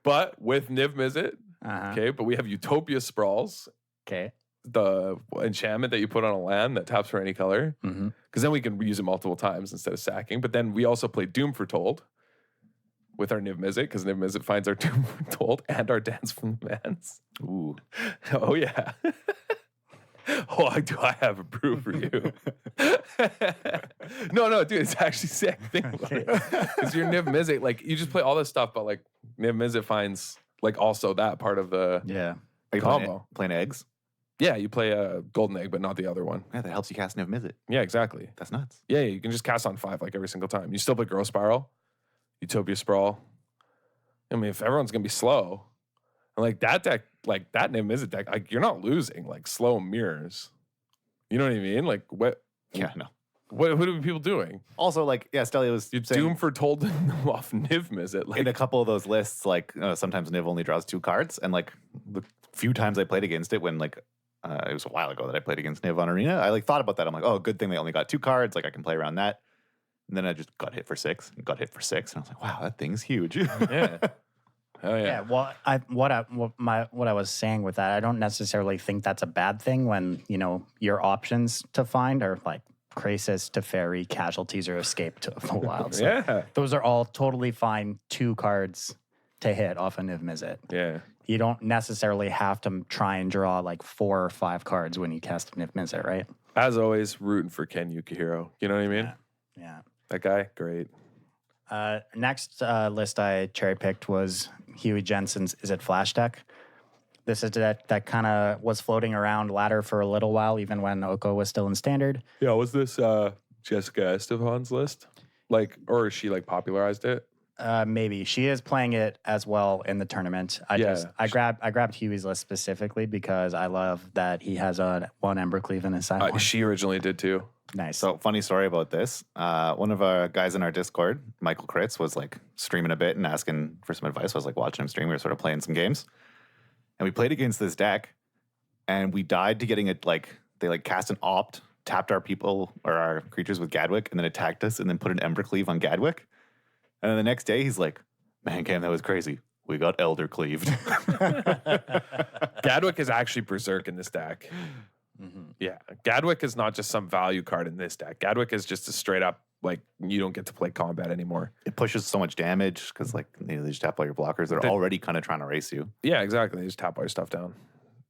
Niv Mizzet. Uh-huh. Okay, but we have Utopia Sprawls, Okay. the enchantment that you put on a land that taps for any color. Mm-hmm. Because then we can use it multiple times instead of sacking. But then we also play Doom Foretold with our Niv Mizzet, because Niv Mizzet finds our Doom Foretold and our Dance from the Mans. Ooh. Oh, yeah. Oh, I have a brew for you. No, dude, it's actually sick. Think about it. Because your Niv Mizzet, like, you just play all this stuff, but, like, Niv Mizzet finds, like, also that part of the Yeah. Are you combo. playing eggs? Yeah, you play a Golden Egg, but not the other one. Yeah, that helps you cast Niv Mizzet. Yeah, exactly. That's nuts. Yeah, you can just cast on 5, like, every single time. You still play Growth Spiral, Utopia Sprawl. I mean, if everyone's going to be slow, and, like, that deck, like, that Niv Mizzet deck, like, you're not losing, like, slow mirrors. You know what I mean? Like, what Yeah, no. are people doing? Also, like, yeah, Stelia was You're saying Doom Foretold them off Niv Mizzet. Like, in a couple of those lists, like, sometimes Niv only draws 2 cards. And, like, the few times I played against it when, like, it was a while ago that I played against Niv on Arena, I, like, thought about that. I'm like, oh, good thing they only got 2 cards. Like, I can play around that. And then I just got hit for 6 and got hit for 6. And I was like, wow, that thing's huge. yeah. Oh, Yeah. yeah. Well, what I was saying with that, I don't necessarily think that's a bad thing when, you know, your options to find are like Krasis, Teferi, Casualties, or Escape to the Wild. So Yeah. those are all totally fine 2 cards to hit off a Niv Mizzet. Yeah. You don't necessarily have to try and draw like 4 or 5 cards when you cast a Niv Mizzet, right? As always, rooting for Ken Yukihiro. You know what I mean? Yeah. That guy, great. Next list I cherry picked was Huey Jensen's Is It Flash deck. This is that kind of was floating around ladder for a little while, even when Oko was still in standard. Yeah, was this Jessica Estefan's list? Like, or she like popularized it? Maybe she is playing it as well in the tournament. I grabbed Huey's list specifically because I love that he has one Embercleave in his sideboard. She originally did too. Nice. So, funny story about this. One of our guys in our Discord, Michael Kritz, was like streaming a bit and asking for some advice. I was like watching him stream. We were sort of playing some games. And we played against this deck. And we died to getting it, like, they like cast an opt, tapped our people or our creatures with Gadwick, and then attacked us and then put an Embercleave on Gadwick. And then the next day, he's like, man, Cam, that was crazy. We got Elder Cleaved. Gadwick is actually Berserk in this deck. Mm-hmm. Yeah. Gadwick is not just some value card in this deck. Gadwick is just a straight up, like, you don't get to play combat anymore. It pushes so much damage because, like, they just tap all your blockers. They're already kind of trying to race you. Yeah, exactly. They just tap all your stuff down.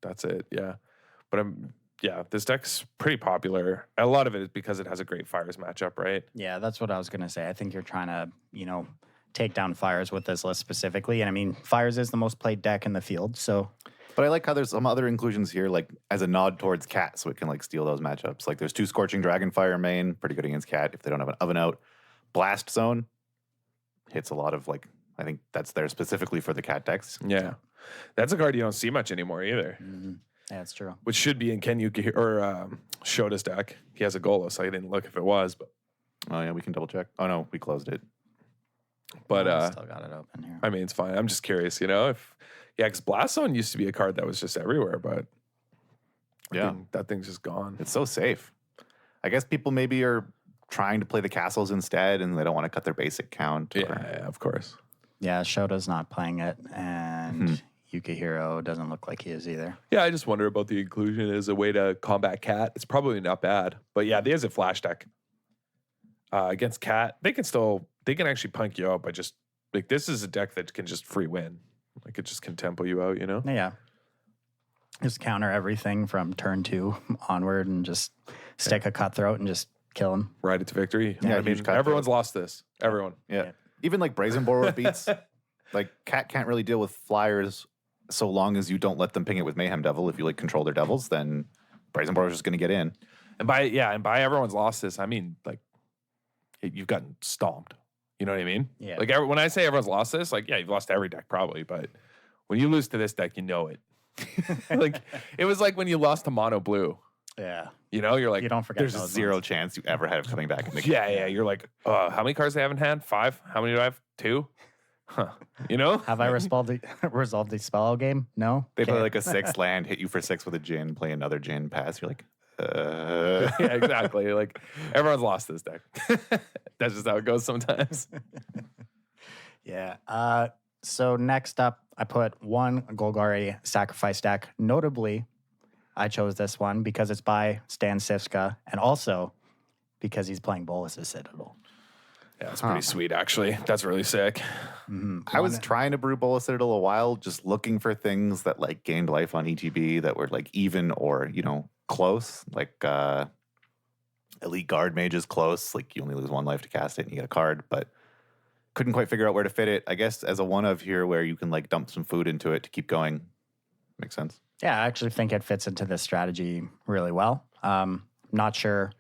That's it. Yeah. But this deck's pretty popular. A lot of it is because it has a great Fires matchup, right? Yeah, that's what I was going to say. I think you're trying to, take down Fires with this list specifically. And I mean, Fires is the most played deck in the field. So, but I like how there's some other inclusions here, like as a nod towards Cat, so it can like steal those matchups. Like there's 2 Scorching Dragonfire main, pretty good against Cat if they don't have an oven out. Blast Zone hits a lot of like, I think that's there specifically for the Cat decks. Yeah. That's a card you don't see much anymore either. mm-hmm. Yeah, it's true. which should be in Ken Yuki or Shota's deck. He has a Golos. I didn't look if it was, but Oh yeah, we can double check. Oh no, we closed it. I still got it open here. I mean, it's fine. I'm just curious, if because Blast Zone used to be a card that was just everywhere, but Yeah, that thing's just gone. it's so safe. I guess people maybe are trying to play the castles instead, and they don't want to cut their basic count. Yeah, of course. Yeah, Shota's not playing it, and Yukihiro doesn't look like he is either. Yeah, I just wonder about the inclusion as a way to combat Cat. It's probably not bad, but yeah, there's a flash deck against Cat. They can actually punk you out by just like this is a deck that can just free win. Like it just can tempo you out, Yeah. Just counter everything from turn 2 onward and just stick a cutthroat and just kill him. Ride it to victory. Yeah, I mean, huge cutthroat. everyone's lost this. Everyone. Yeah. Even like Brazen Borrower beats, like Cat can't really deal with flyers so long as you don't let them ping it with Mayhem Devil. If you like control their devils, then Brazen Borrower's just going to get in. And by everyone's lost this, I mean like you've gotten stomped. You know what I mean? Yeah. Like when I say everyone's lost this, like you've lost every deck probably, but when you lose to this deck, you know it. Like it was like when you lost to Mono Blue. Yeah. You're like You don't forget There's those zero ones. chance you ever had of coming back in the yeah. You're like, how many cards do they have in hand? 5? How many do I have? 2? Huh. Have I resolved the spell game? No. They play Okay. like a 6 land, hit you for 6 with a Jin, play another Jin, pass. You're like, Yeah, exactly. Like everyone's lost this deck. That's just how it goes sometimes. Yeah. So next up, I put one Golgari sacrifice deck. Notably, I chose this one because it's by Stan Sivska and also because he's playing Bolus's Citadel. Yeah, it's pretty sweet actually. That's really sick. I was trying to brew Bola Citadel a while, just looking for things that like gained life on ETB that were like even or, close. Like Elite Guard Mage is close. Like you only lose 1 life to cast it and you get a card, but couldn't quite figure out where to fit it. I guess as a one of here where you can like dump some food into it to keep going. Makes sense. Yeah, I actually think it fits into this strategy really well. Not sure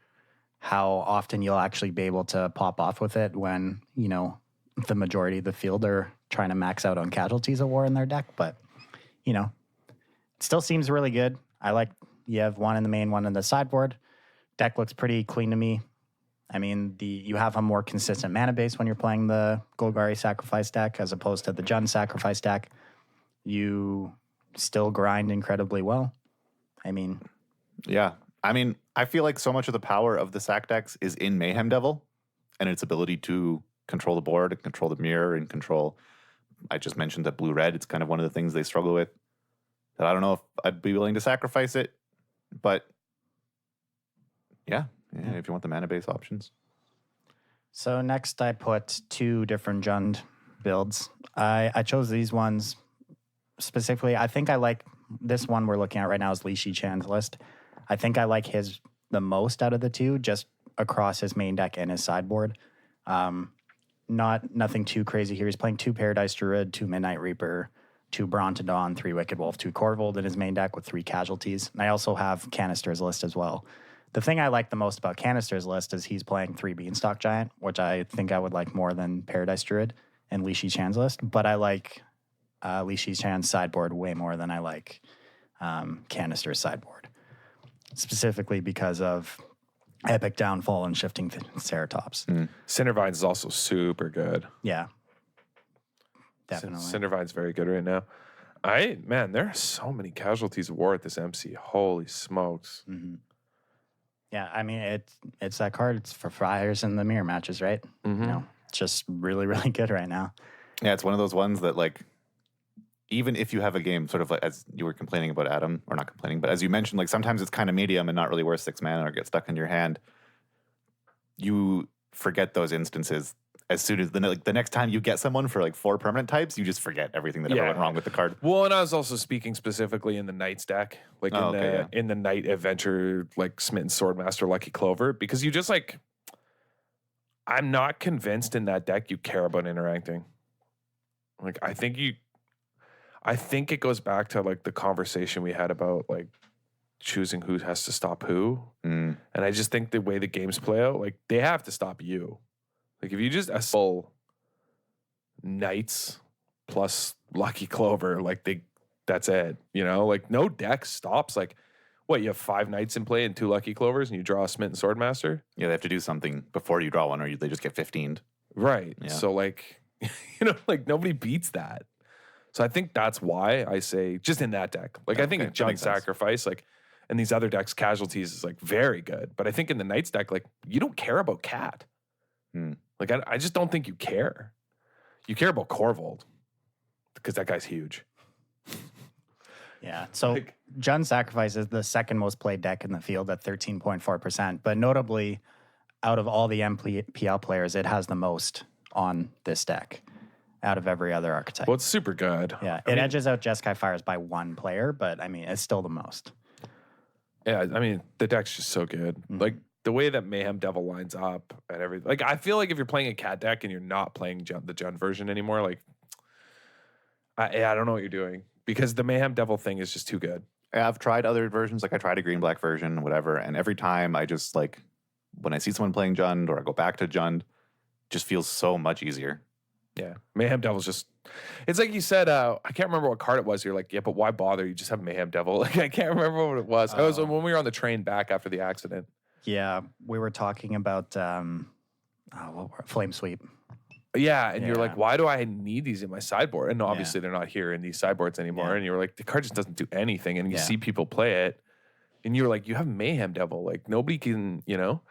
how often you'll actually be able to pop off with it when, the majority of the field are trying to max out on casualties of war in their deck, but, it still seems really good. I like you have one in the main, one in the sideboard. Deck looks pretty clean to me. I mean, you have a more consistent mana base when you're playing the Golgari sacrifice deck as opposed to the Jund sacrifice deck. You still grind incredibly well. I mean, Yeah. I mean, I feel like so much of the power of the sack decks is in Mayhem Devil and its ability to control the board and control the mirror and control. I just mentioned that blue-red, it's kind of one of the things they struggle with. That I don't know if I'd be willing to sacrifice it, but yeah, if you want the mana base options. so next I put 2 different Jund builds. I chose these ones specifically. I think I like this one we're looking at right now is Li Shichan's list. I think I like his the most out of the 2, just across his main deck and his sideboard. Nothing too crazy here. He's playing 2 Paradise Druid, 2 Midnight Reaper, 2 Brawn to Dawn, 3 Wicked Wolf, 2 Corvold in his main deck with 3 casualties. And I also have Canister's list as well. The thing I like the most about Canister's list is he's playing 3 Beanstalk Giant, which I think I would like more than Paradise Druid and Li Shichan's list. But I like Li Shichan's sideboard way more than I like Canister's sideboard, specifically because of Epic Downfall and Shifting Ceratops. Cindervines is also super good. Yeah, definitely. Cindervine's very good right now. There are so many casualties of war at this MC. Holy smokes. Mm-hmm. Yeah, I mean, it's that card. It's for fires in the mirror matches, right? Mm-hmm. It's just really, really good right now. Yeah, it's one of those ones that like, even if you have a game sort of like as you were complaining about Adam, or not complaining, but as you mentioned, like sometimes it's kind of medium and not really worth 6 mana or get stuck in your hand. You forget those instances as soon as the next time you get someone for like 4 permanent types, you just forget everything that ever went wrong with the card. Well, and I was also speaking specifically in the Knights deck, like in the Knight Adventure, like Smitten Swordmaster, Lucky Clover, because you just like, I'm not convinced in that deck you care about interacting. Like, I think it goes back to like the conversation we had about like choosing who has to stop who. And I just think the way the games play out, like they have to stop you. Like if you just assemble Knights plus Lucky Clover, like that's it. You know, like no deck stops. Like, what, you have 5 knights in play and 2 lucky clovers and you draw a Smitten Swordmaster? Yeah, they have to do something before you draw one, or they just get 15'd. Right. Yeah. So like, you know, like nobody beats that. So I think that's why I say just in that deck. Like I think Okay, in that Jund makes sense. Sacrifice, like, and these other decks, Casualties is like very good. But I think in the Knights deck, like you don't care about Cat. Like I just don't think you care. You care about Corvold because that guy's huge. Yeah. So Like- Jund Sacrifice is the second most played deck in the field at 13.4%. But notably, out of all the MPL players, it has the most on this deck out of every other archetype. Well, it's super good. Yeah. I It mean, edges out Jeskai Fires by 1 player, but I mean, it's still the most. Yeah, I mean, the deck's just so good. Mm-hmm. Like the way that Mayhem Devil lines up and everything. Like I feel like if you're playing a Cat deck and you're not playing the Jund version anymore, like I don't know what you're doing because the Mayhem Devil thing is just too good. I've tried other versions, like I tried a green-black version, whatever, and every time I just like, when I see someone playing Jund or I go back to Jund, just feels so much easier. Yeah, Mayhem Devil's just. It's like you said. I can't remember what card it was. You're like, yeah, but why bother? You just have Mayhem Devil. Like I can't remember what it was. It was Oh. when we were on the train back after the accident. Yeah. We were talking about Flame Sweep. Yeah, and you're Yeah. like, why do I need these in my sideboard? And obviously they're not here in these sideboards anymore. Yeah. And you're like, the card just doesn't do anything. And you Yeah. see people play it, and you're like, you have Mayhem Devil. Like nobody can, you know.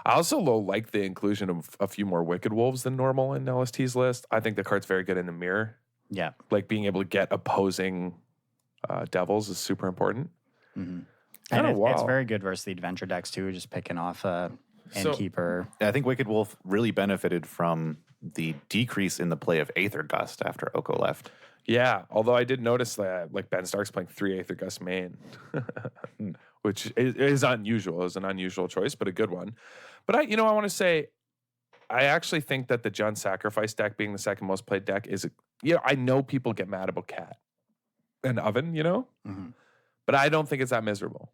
I also like the inclusion of a few more Wicked Wolves than normal in LST's list. I think the card's very good in the mirror. Yeah. Like being able to get opposing devils is super important. Mm-hmm. Kinda And it's wow. very good versus the adventure decks too, just picking off So- Innkeeper. Yeah, I think Wicked Wolf really benefited from the decrease in the play of Aether Gust after Oko left. Yeah, although I did notice that like Ben Stark's playing 3 Aether Gust main, which is unusual. It was an unusual choice, but a good one. But I want to say, I actually think that the Jund Sacrifice deck being the second most played deck is, I know people get mad about Cat and Oven, Mhm. but I don't think it's that miserable.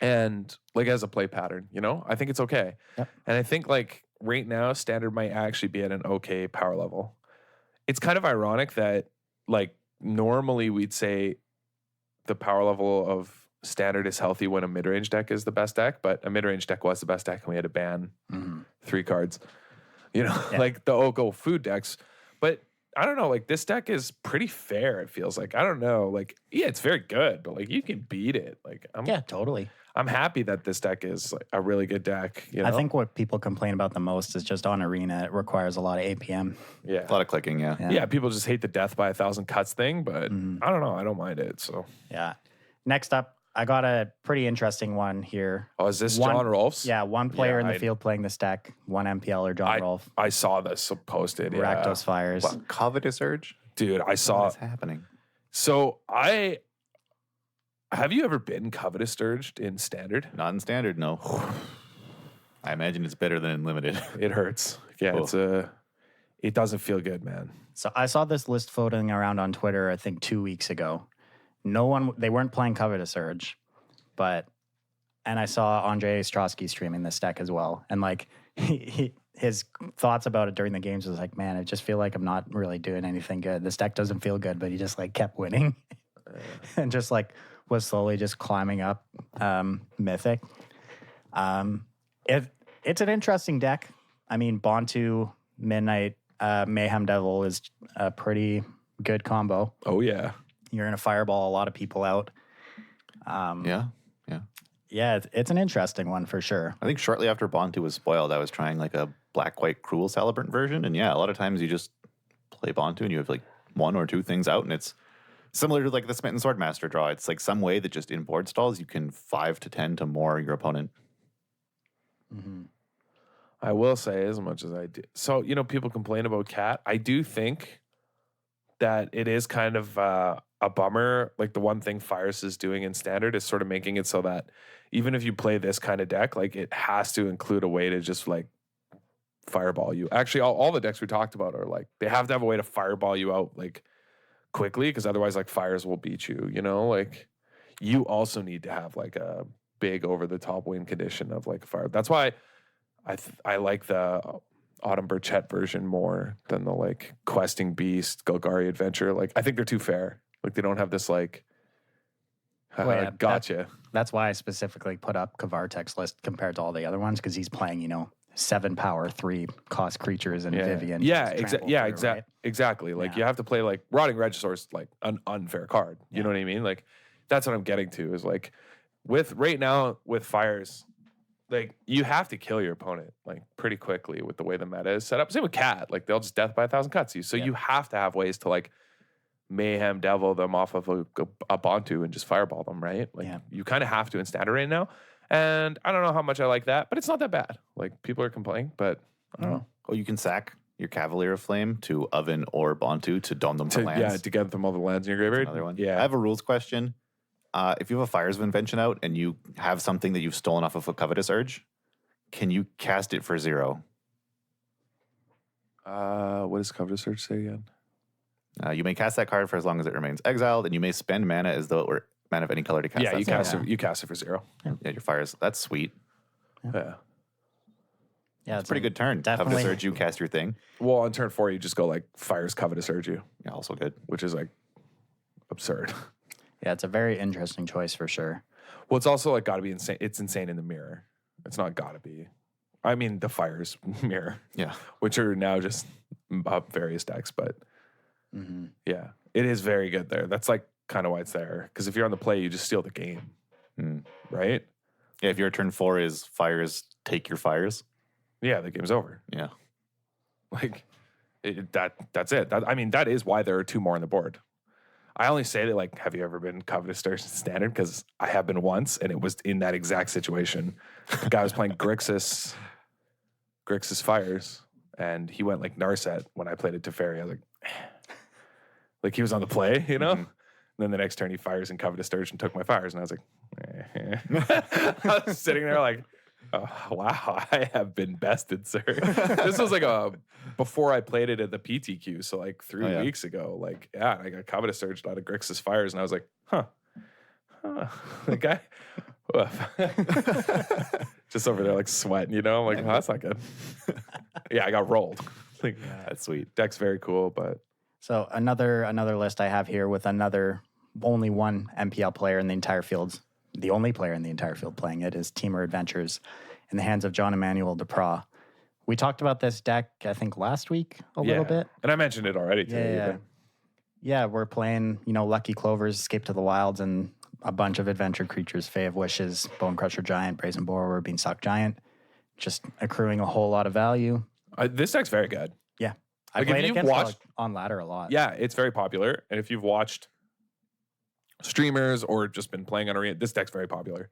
And like as a play pattern, I think it's okay. Yep. And I think like right now, Standard might actually be at an okay power level. It's kind of ironic that like normally we'd say the power level of Standard is healthy when a mid-range deck is the best deck, but a mid-range deck was the best deck and we had to ban Mhm. 3 cards, Yeah. like the Oko food decks. But I don't know, like this deck is pretty fair, it feels like. I don't know, like, yeah, it's very good, but like you can beat it. Like Yeah, totally. I'm happy that this deck is like a really good deck. I think what people complain about the most is just on Arena, it requires a lot of APM. yeah. A lot of clicking, yeah. Yeah. Yeah, people just hate the death by 1,000 cuts thing, but Mhm. I don't know. I don't mind it. So, Yeah. Next up, I got a pretty interesting one here. is this One- John Rolfe's? Yeah, one player Yeah, in the I- field playing this deck, one MPL or John Rolfe, I saw this posted. Yeah. Rakdos Fires. What, Covetous Urge? Dude, I What saw. is happening? So have you ever been covetous urged in Standard? Not in Standard, no. I imagine it's better than in Limited. It hurts. Yeah, Oh. it doesn't feel good, man. So I saw this list floating around on Twitter, I think 2 weeks ago. They weren't playing Covetous Urge, and I saw Andre Ostrowski streaming this deck as well. And like his thoughts about it during the games was like, man, I just feel like I'm not really doing anything good. This deck doesn't feel good, but he just like kept winning and just like was slowly just climbing up Mythic. It's an interesting deck. I mean, Bontu, Midnight, Mayhem Devil is a pretty good combo. Oh yeah. You're going to fireball a lot of people out. Yeah. Yeah, it's an interesting one for sure. I think shortly after Bontu was spoiled, I was trying like a black-white cruel celebrant version. And yeah, a lot of times you just play Bontu and you have like 1 or 2 things out. And it's similar to like the Smitten Swordmaster draw. It's like some way that just in board stalls, you can 5 to 10 to more your opponent. Mm-hmm. I will say, as much as I do. So, people complain about Cat. I do think that it is kind of a bummer. Like the one thing Fires is doing in Standard is sort of making it so that even if you play this kind of deck, like it has to include a way to just like fireball you. Actually, all the decks we talked about are like, they have to have a way to fireball you out like quickly because otherwise like Fires will beat you, like you also need to have like a big over the top win condition of like fire. That's why I like the Autumn Burchett version more than the like Questing Beast, Golgari Adventure. Like I think they're too fair. Like they don't have this like, Well, yeah, gotcha. That's why I specifically put up Kavartek's list compared to all the other ones, because he's playing, 7 power, 3 cost creatures and Vivian. Exactly. Like you have to play like Rotting Regisaur's like an unfair card. You know what I mean? Like that's what I'm getting to is like with right now with fires, like you have to kill your opponent like pretty quickly with the way the meta is set up. Same with Cat. Like they'll just death by 1,000 cuts you. So you have to have ways to like mayhem devil them off of a Bantu and just fireball them, right? Like you kind of have to in standard right now. And I don't know how much I like that, but it's not that bad. Like people are complaining, but I don't know. Oh, you can sack your Cavalier of Flame to Oven or Bantu to dome them for lands. Yeah, to get them all the lands in your graveyard. Another one. Yeah. I have a rules question. If you have a Fires of Invention out and you have something that you've stolen off of a Covetous Urge, can you cast it for 0? What does Covetous Urge say again? You may cast that card for as long as it remains exiled, and you may spend mana as though it were mana of any color to cast. Yeah, that you cast it for 0. Yeah, your fires. That's sweet. Yeah. Yeah, it's a pretty good turn. Definitely. Covetous Urge, you cast your thing. Well, on turn 4, you just go like Fires Covetous Urge you. Yeah, also good. Which is like absurd. Yeah, it's a very interesting choice for sure. Well, it's also like got to be insane. It's insane in the mirror. It's not got to be. I mean, the Fires mirror. Yeah. Which are now just up various decks, but yeah, it is very good there. That's like kind of why it's there. Because if you're on the play, you just steal the game. Right? Yeah, if your turn 4 is Fires, take your Fires. Yeah, the game's over. Yeah. Like, that's it. I mean, that is why there are 2 more on the board. I only say that, like, have you ever been Covetous Urge Standard? Because I have been once, and it was in that exact situation. The guy was playing Grixis Fires, and he went, like, Narset when I played it Teferi. I was like he was on the play, And then the next turn, he fires in Covetous Urge and took my Fires, and I was like, I was sitting there like, oh, wow, I have been bested, sir. This was like before I played it at the PTQ, so like 3 weeks ago. Like, I got Covetous Urged out of Grixis Fires, and I was like, the guy, just over there like sweating, I'm like, that's not good. Yeah, I got rolled. Like, that's sweet. Deck's very cool, but so another list I have here with only one MPL player in the entire field. The only player in the entire field playing it is Teamer Adventures in the hands of John Emmanuel Duprat. We talked about this deck, I think, last week a little bit. And I mentioned it already today. Yeah, we're playing, Lucky Clovers, Escape to the Wilds, and a bunch of adventure creatures, Fae of Wishes, Bone Crusher Giant, Brazen Borrower, Beanstalk Giant, just accruing a whole lot of value. This deck's very good. Yeah. Like I played against on ladder a lot. Yeah, it's very popular. And if you've watched streamers or just been playing on Arena, this deck's very popular.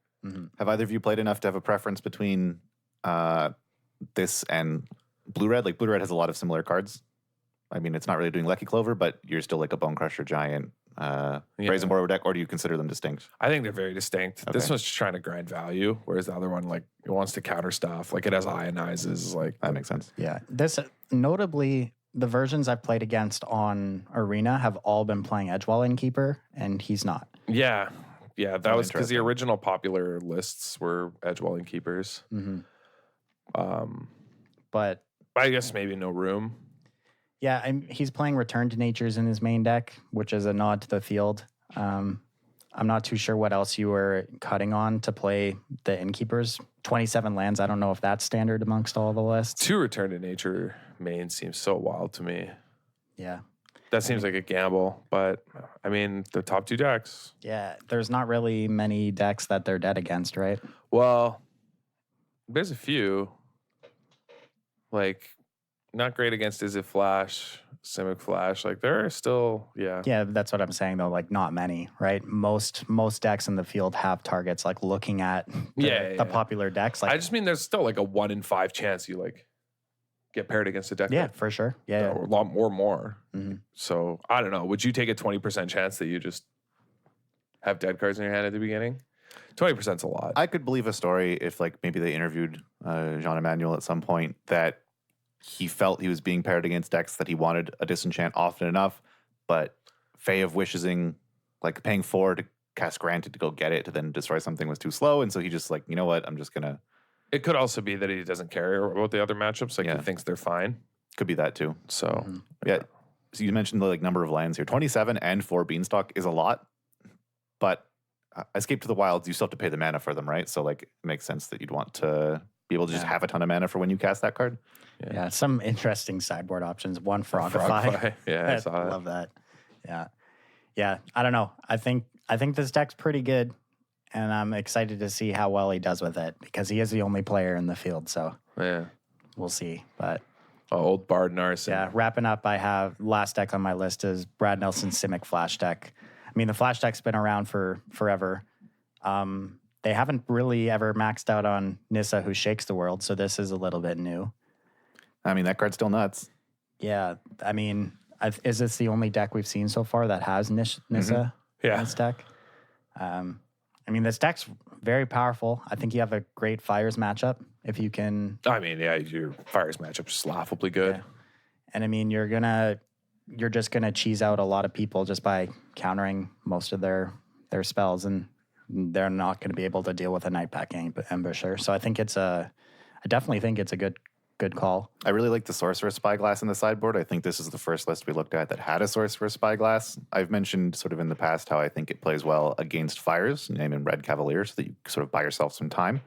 Have either of you played enough to have a preference between this and Blue Red? Like, Blue Red has a lot of similar cards. I mean, it's not really doing Lucky Clover, but you're still like a Bone Crusher Giant, Brazen Borrower deck, or do you consider them distinct? I think they're very distinct. Okay. This one's just trying to grind value, whereas the other one, like, it wants to counter stuff. Like, it has ionizes. Like, that makes sense. Yeah. This, notably, the versions I've played against on Arena have all been playing Edgewall Innkeeper, and he's not. Yeah. Yeah, that was because the original popular lists were Edgewall Innkeepers. But I guess maybe no room. Yeah, he's playing Return to Natures in his main deck, which is a nod to the field. I'm not too sure what else you were cutting on to play the Innkeepers. 27 lands. I don't know if that's standard amongst all the lists. 2 Return to Nature mains seems so wild to me. Yeah. That seems like a gamble, but I mean, the top 2 decks. Yeah, there's not really many decks that they're dead against, right? Well, there's a few. Like, not great against Is It Flash, Simic Flash. Like, there are still, Yeah, that's what I'm saying, though. Like, not many, right? Most decks in the field have targets, like, looking at the popular decks. Like, I just mean there's still, like, a 1 in 5 chance you, like, get paired against a deck. Yeah, for sure. Yeah. Or a lot more. So, I don't know. Would you take a 20% chance that you just have dead cards in your hand at the beginning? 20%'s a lot. I could believe a story if, like, maybe they interviewed Jean Emmanuel at some point that he felt he was being paired against decks that he wanted a disenchant often enough, but Fae of Wishing, like, paying 4 to cast Granted to go get it to then destroy something was too slow, and so he just, like, you know what, I'm just gonna... It could also be that he doesn't care about the other matchups. Like, he thinks they're fine. Could be that, too. So, yeah. So you mentioned the like number of lands here. 27 and 4 Beanstalk is a lot, but Escape to the Wilds, you still have to pay the mana for them, right? So like it makes sense that you'd want to be able to just have a ton of mana for when you cast that card. Yeah, some interesting sideboard options. One Frogify. Yeah, I saw that. Love that. Yeah. I don't know. I think this deck's pretty good, and I'm excited to see how well he does with it because he is the only player in the field. So Yeah. we'll see. But Old Bard Narson. yeah, wrapping up, I have last deck on my list is Brad Nelson's Simic Flash deck. I mean, the Flash deck's been around for forever. They haven't really ever maxed out on Nissa, who shakes the world, so this is a little bit new. I mean, that card's still nuts. Yeah, I mean, is this the only deck we've seen so far that has Nissa in its deck? I mean, this deck's very powerful. I think you have a great Fires matchup if you can. I mean, yeah, your Fires matchup is laughably good. Yeah. And I mean, you're just gonna cheese out a lot of people just by countering most of their spells, and they're not going to be able to deal with a Nightpack Ambusher. So I definitely think it's a good call. I really like the Sorcerer's Spyglass in the sideboard. I think this is the first list we looked at that had a Sorcerer's Spyglass. I've mentioned sort of in the past how I think it plays well against Fires, name in Red Cavalier, so that you sort of buy yourself some time.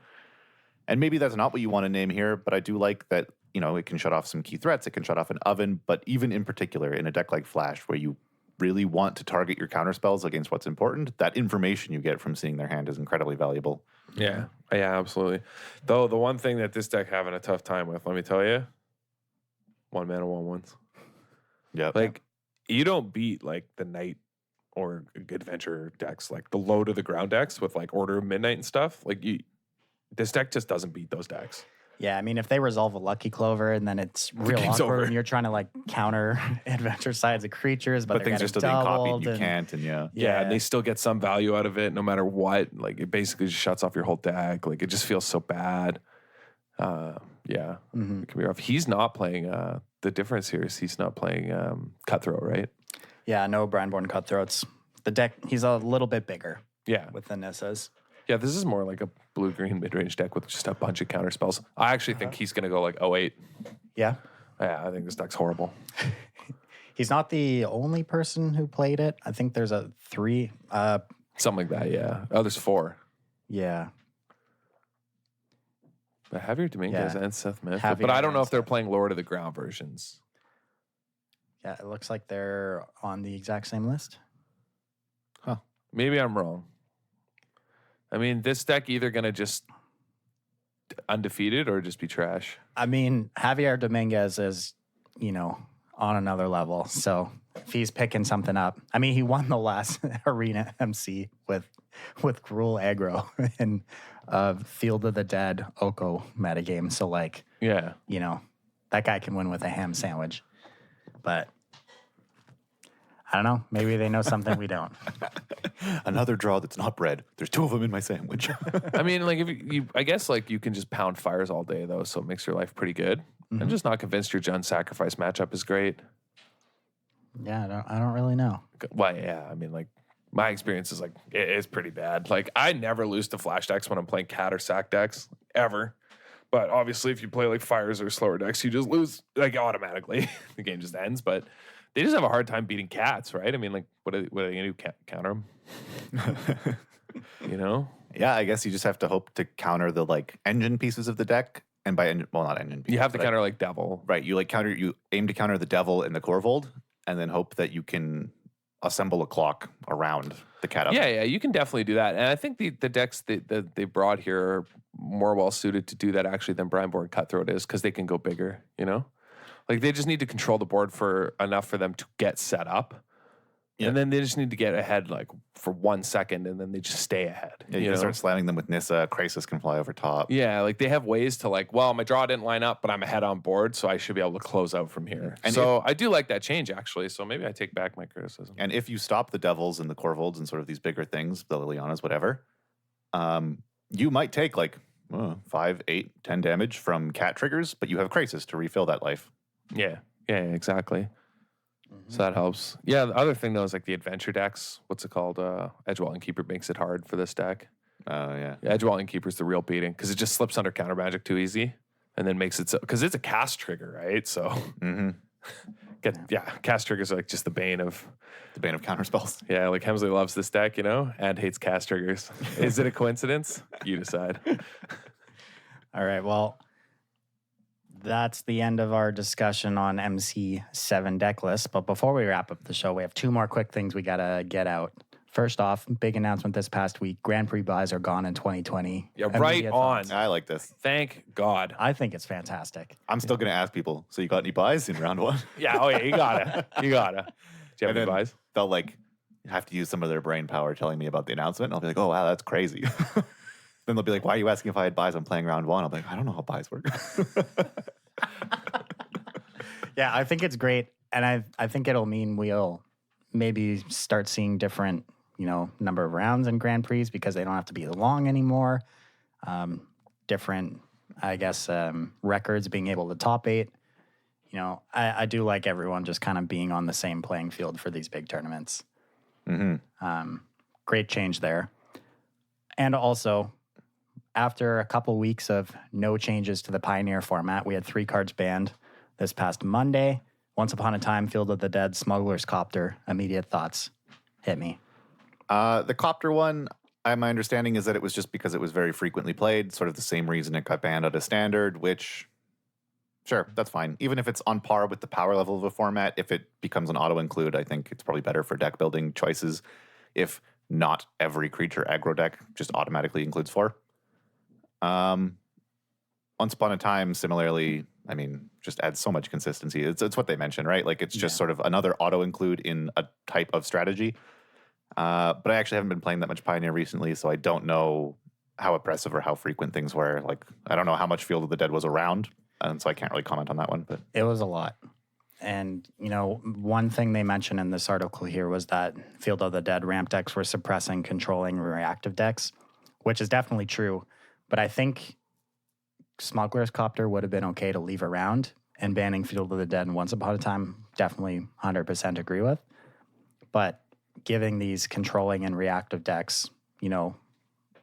And maybe that's not what you want to name here, but I do like that, it can shut off some key threats. It can shut off an Oven, but even in particular in a deck like Flash, where you really want to target your counter spells against what's important, that information you get from seeing their hand is incredibly valuable. Yeah, absolutely. Though the one thing that this deck having a tough time with, let me tell you, 1 mana 1/1s. Yeah, like you don't beat like the Knight or Adventure decks, like the low to the ground decks with like Order of Midnight and stuff. This deck just doesn't beat those decks. Yeah, I mean, if they resolve a Lucky Clover and then it's real game's awkward over. and you're trying to like counter Adventure sides of creatures, but things are still being copied. You can't, and Yeah, and they still get some value out of it no matter what. Like it basically just shuts off your whole deck. Like it just feels so bad. It can be rough. He's not playing. The difference here is he's not playing Cutthroat, right? Yeah, no Brandborn Cutthroats. The deck, he's a little bit bigger. Yeah, with the Nissas. Yeah, this is more like a blue-green mid-range deck with just a bunch of counter spells. I actually think he's going to go like 08. Yeah? Yeah, I think this deck's horrible. He's not the only person who played it. I think there's a 3. Something like that, yeah. Oh, there's 4. Yeah. But Javier Dominguez and Seth Smith. Javier But I don't know if they're Seth. playing Lord of the Ground versions. Yeah, it looks like they're on the exact same list. Huh. Maybe I'm wrong. I mean, this deck either going to just undefeated or just be trash. I mean, Javier Dominguez is, on another level. So if he's picking something up, I mean, he won the last Arena MC with Gruul aggro and Field of the Dead Oko metagame. So yeah, that guy can win with a ham sandwich. But I don't know. Maybe they know something we don't. Another draw that's not bread. There's 2 of them in my sandwich. I mean, if you I guess you can just pound Fires all day though, so it makes your life pretty good. I'm just not convinced your Jund Sacrifice matchup is great. Yeah, I don't really know. Well, yeah, I mean, my experience is it is pretty bad. I never lose to Flash decks when I'm playing Cat or Sack decks ever. But obviously, if you play Fires or slower decks, you just lose automatically. The game just ends. But they just have a hard time beating Cats, right? I mean, what are they going to do? Counter them? Yeah, I guess you just have to hope to counter the engine pieces of the deck. And by engine, well, not engine pieces. You have to counter Devil. Right. You you aim to counter the Devil and the Corvold, and then hope that you can assemble a clock around the Cat. Yeah, you can definitely do that. And I think the decks that they brought here are more well suited to do that actually than Brandborn Cutthroat is, because they can go bigger, they just need to control the board for enough for them to get set up. Yeah. And then they just need to get ahead for 1 second, and then they just stay ahead. Yeah, you can start slamming them with Nissa. Crisis can fly over top. Yeah, they have ways to my draw didn't line up, but I'm ahead on board, so I should be able to close out from here. And so I do like that change, actually, so maybe I take back my criticism. And if you stop the Devils and the Corvolds and sort of these bigger things, the Lilianas, whatever, you might take 5, 8, 10 damage from Cat triggers, but you have Crisis to refill that life. Yeah, exactly. So that helps. Yeah, the other thing though is the adventure decks. What's it called? Edgewalling Keeper makes it hard for this deck. Yeah. Edgewalling Keeper's the real beating because it just slips under counter magic too easy, and then makes it so because it's a cast trigger, right? So Cast triggers are like just the bane of counter spells. Yeah, like Hemsley loves this deck, and hates cast triggers. Is it a coincidence? You decide. All right, well, that's the end of our discussion on MC7 deck list. But before we wrap up the show, we have two more quick things we got to get out. First off, big announcement this past week. Grand Prix buys are gone in 2020. Yeah, right Immediate on. thoughts. I like this. Thank God. I think it's fantastic. I'm still going to ask people, so you got any buys in round one? Yeah, oh yeah, you gotta. Do you have And any then buys? They'll like have to use some of their brain power telling me about the announcement. And I'll be like, oh, wow, that's crazy. Then they'll be like, why are you asking if I had buys? I'm playing round one. I'm like, I don't know how buys work. Yeah, I think it's great. And I think it'll mean we'll maybe start seeing different, number of rounds in Grand Prix because they don't have to be long anymore. Different, I guess, records being able to top 8. I do like everyone just kind of being on the same playing field for these big tournaments. Mm-hmm. Great change there. And also, after a couple weeks of no changes to the Pioneer format, we had 3 cards banned this past Monday. Once Upon a Time, Field of the Dead, Smuggler's Copter. Immediate thoughts. Hit me. The Copter one, my understanding is that it was just because it was very frequently played, sort of the same reason it got banned out of Standard, which, sure, that's fine. Even if it's on par with the power level of a format, if it becomes an auto-include, I think it's probably better for deck building choices if not every creature aggro deck just automatically includes 4. Once Upon a Time, similarly, just adds so much consistency. It's what they mentioned, right? Like, it's just sort of another auto-include in a type of strategy. But I actually haven't been playing that much Pioneer recently, so I don't know how oppressive or how frequent things were. Like, I don't know how much Field of the Dead was around, and so I can't really comment on that one. But it was a lot. And, one thing they mentioned in this article here was that Field of the Dead ramp decks were suppressing, controlling reactive decks, which is definitely true. But I think Smuggler's Copter would have been okay to leave around, and banning Field of the Dead and Once Upon a Time, definitely 100% agree with. But giving these controlling and reactive decks,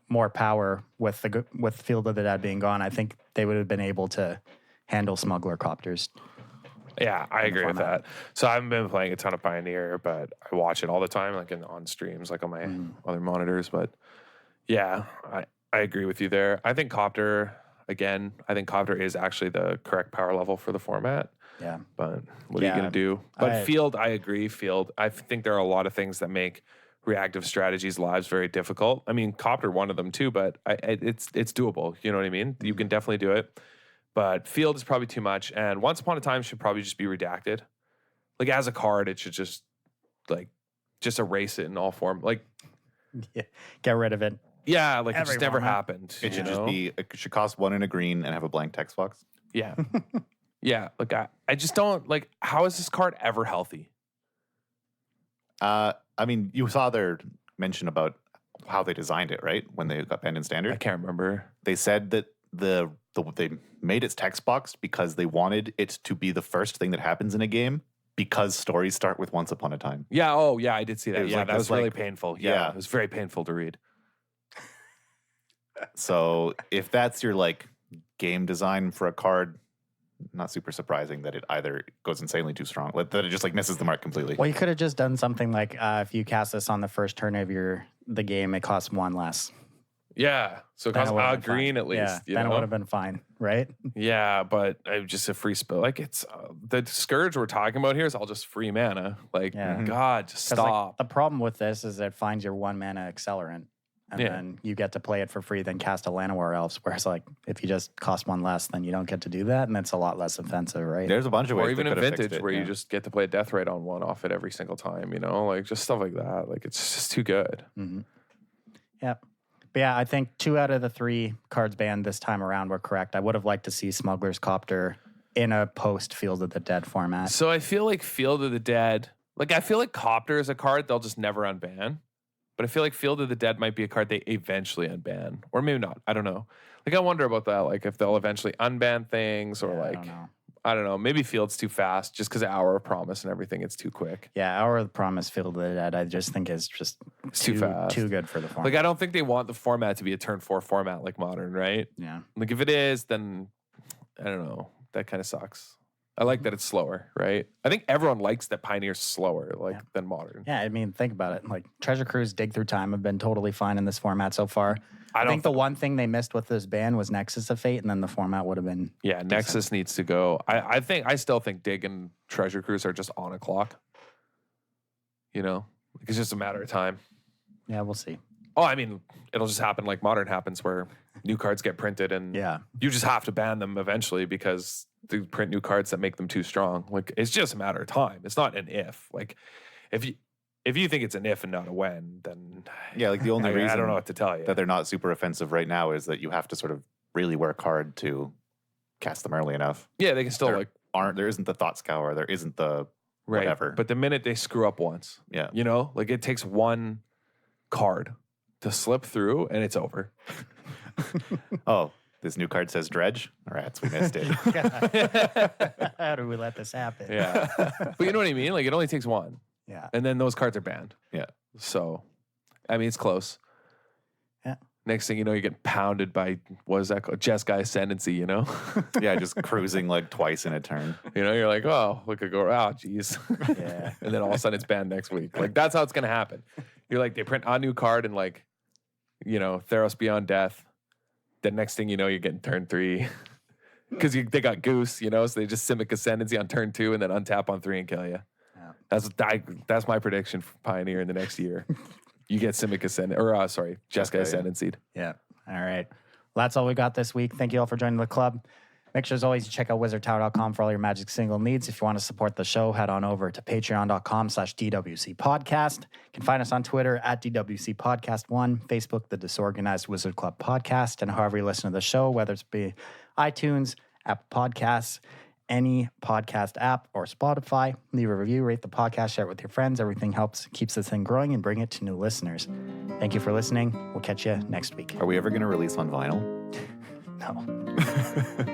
more power with Field of the Dead being gone, I think they would have been able to handle Smuggler Copters. Yeah, I agree with that. So I haven't been playing a ton of Pioneer, but I watch it all the time, like on streams, like on my other monitors. But yeah, I agree with you there. I think Copter is actually the correct power level for the format. Yeah. But what are you going to do? But Field, I agree. Field, I think there are a lot of things that make reactive strategies' lives very difficult. Copter one of them too, but it's doable. You know what I mean? You can definitely do it. But Field is probably too much. And Once Upon a Time should probably just be redacted. Like, as a card, it should just erase it in all form. Like, get rid of it. Yeah, like it just never happened. It should just be, it should cost 1 in a green and have a blank text box. Yeah. Yeah, like I just don't, like, how is this card ever healthy? You saw their mention about how they designed it, right? When they got banned in Standard. I can't remember. They said that they made its text box because they wanted it to be the first thing that happens in a game because stories start with Once Upon a Time. Yeah, I did see that. Yeah, that was really painful. Yeah, yeah, it was very painful to read. So if that's your game design for a card, not super surprising that it either goes insanely too strong, that it just misses the mark completely. Well, you could have just done something like if you cast this on the first turn of the game, it costs 1 less. Yeah, so it costs a green at least. Yeah, then it would have been fine, right? Yeah, but just a free spell. Like, it's the Scourge we're talking about here is all just free mana. Like, God, just stop. The problem with this is it finds your 1 mana accelerant. And then you get to play it for free, then cast a Llanowar Elves. Whereas, if you just cost 1 less, then you don't get to do that, and it's a lot less offensive, right? There's a bunch of ways. Or even in Vintage, where you just get to play a Death Rate on 1 off it every single time. Just stuff like that. Like, it's just too good. Mm-hmm. Yeah, but yeah, I think 2 out of the 3 cards banned this time around were correct. I would have liked to see Smuggler's Copter in a post Field of the Dead format. So I feel like Field of the Dead, I feel like Copter is a card they'll just never unban. But I feel like Field of the Dead might be a card they eventually unban. Or maybe not. I don't know. I wonder about that. If they'll eventually unban things or I don't know. Maybe Field's too fast just because of Hour of Promise and everything. It's too quick. Yeah, Hour of Promise, Field of the Dead, I just think is just too fast. Too good for the format. I don't think they want the format to be a turn 4 format like Modern, right? Yeah. If it is, then I don't know. That kind of sucks. I like that it's slower, right? I think everyone likes that Pioneer's slower, than Modern. Yeah, I mean, think about it. Like Treasure Cruise, Dig Through Time have been totally fine in this format so far. I think the one thing they missed with this ban was Nexus of Fate, and then the format would have been decent. Nexus needs to go. I still think Dig and Treasure Cruise are just on a clock. You know, it's just a matter of time. Yeah, we'll see. Oh, I mean, it'll just happen like Modern happens, where new cards get printed, and you just have to ban them eventually because they print new cards that make them too strong. Like, it's just a matter of time. It's not an if. Like, if you think it's an if and not a when, then like the only reason I don't know what to tell you that they're not super offensive right now is that you have to sort of really work hard to cast them early enough. Yeah, they can still there isn't the Thought Scour, there isn't the whatever. But the minute they screw up once, you know, like it takes one card to slip through and it's over. Oh, this new card says Dredge? Rats, we missed it. How do we let this happen? Yeah. But you know what I mean? Like, it only takes one. Yeah. And then those cards are banned. Yeah. So, I mean, it's close. Yeah. Next thing you know, you get pounded by, what is that called? Jeskai Ascendancy, you know? Yeah, just cruising like twice in a turn. You know, you're like, oh, look at go, oh, geez. Yeah. And then all of a sudden it's banned next week. Like, that's how it's going to happen. You're like, they print a new card and like, you know, Theros Beyond Death. The next thing you know, you're getting turn 3. Because they got Goose, you know, so they just Simic Ascendancy on turn 2 and then untap on 3 and kill you. Yeah. That's my prediction for Pioneer in the next year. You get Simic Ascendant, or Jeskai Ascendancy. Yeah. All right. Well, that's all we got this week. Thank you all for joining the club. Make sure, as always, you check out wizardtower.com for all your Magic single needs. If you want to support the show, head on over to patreon.com/DWC Podcast. You can find us on Twitter at DWC Podcast 1, Facebook, the Disorganized Wizard Club Podcast, and however you listen to the show, whether it's be iTunes, Apple Podcasts, any podcast app, or Spotify. Leave a review, rate the podcast, share it with your friends. Everything helps, keeps this thing growing, and bring it to new listeners. Thank you for listening. We'll catch you next week. Are we ever going to release on vinyl? No.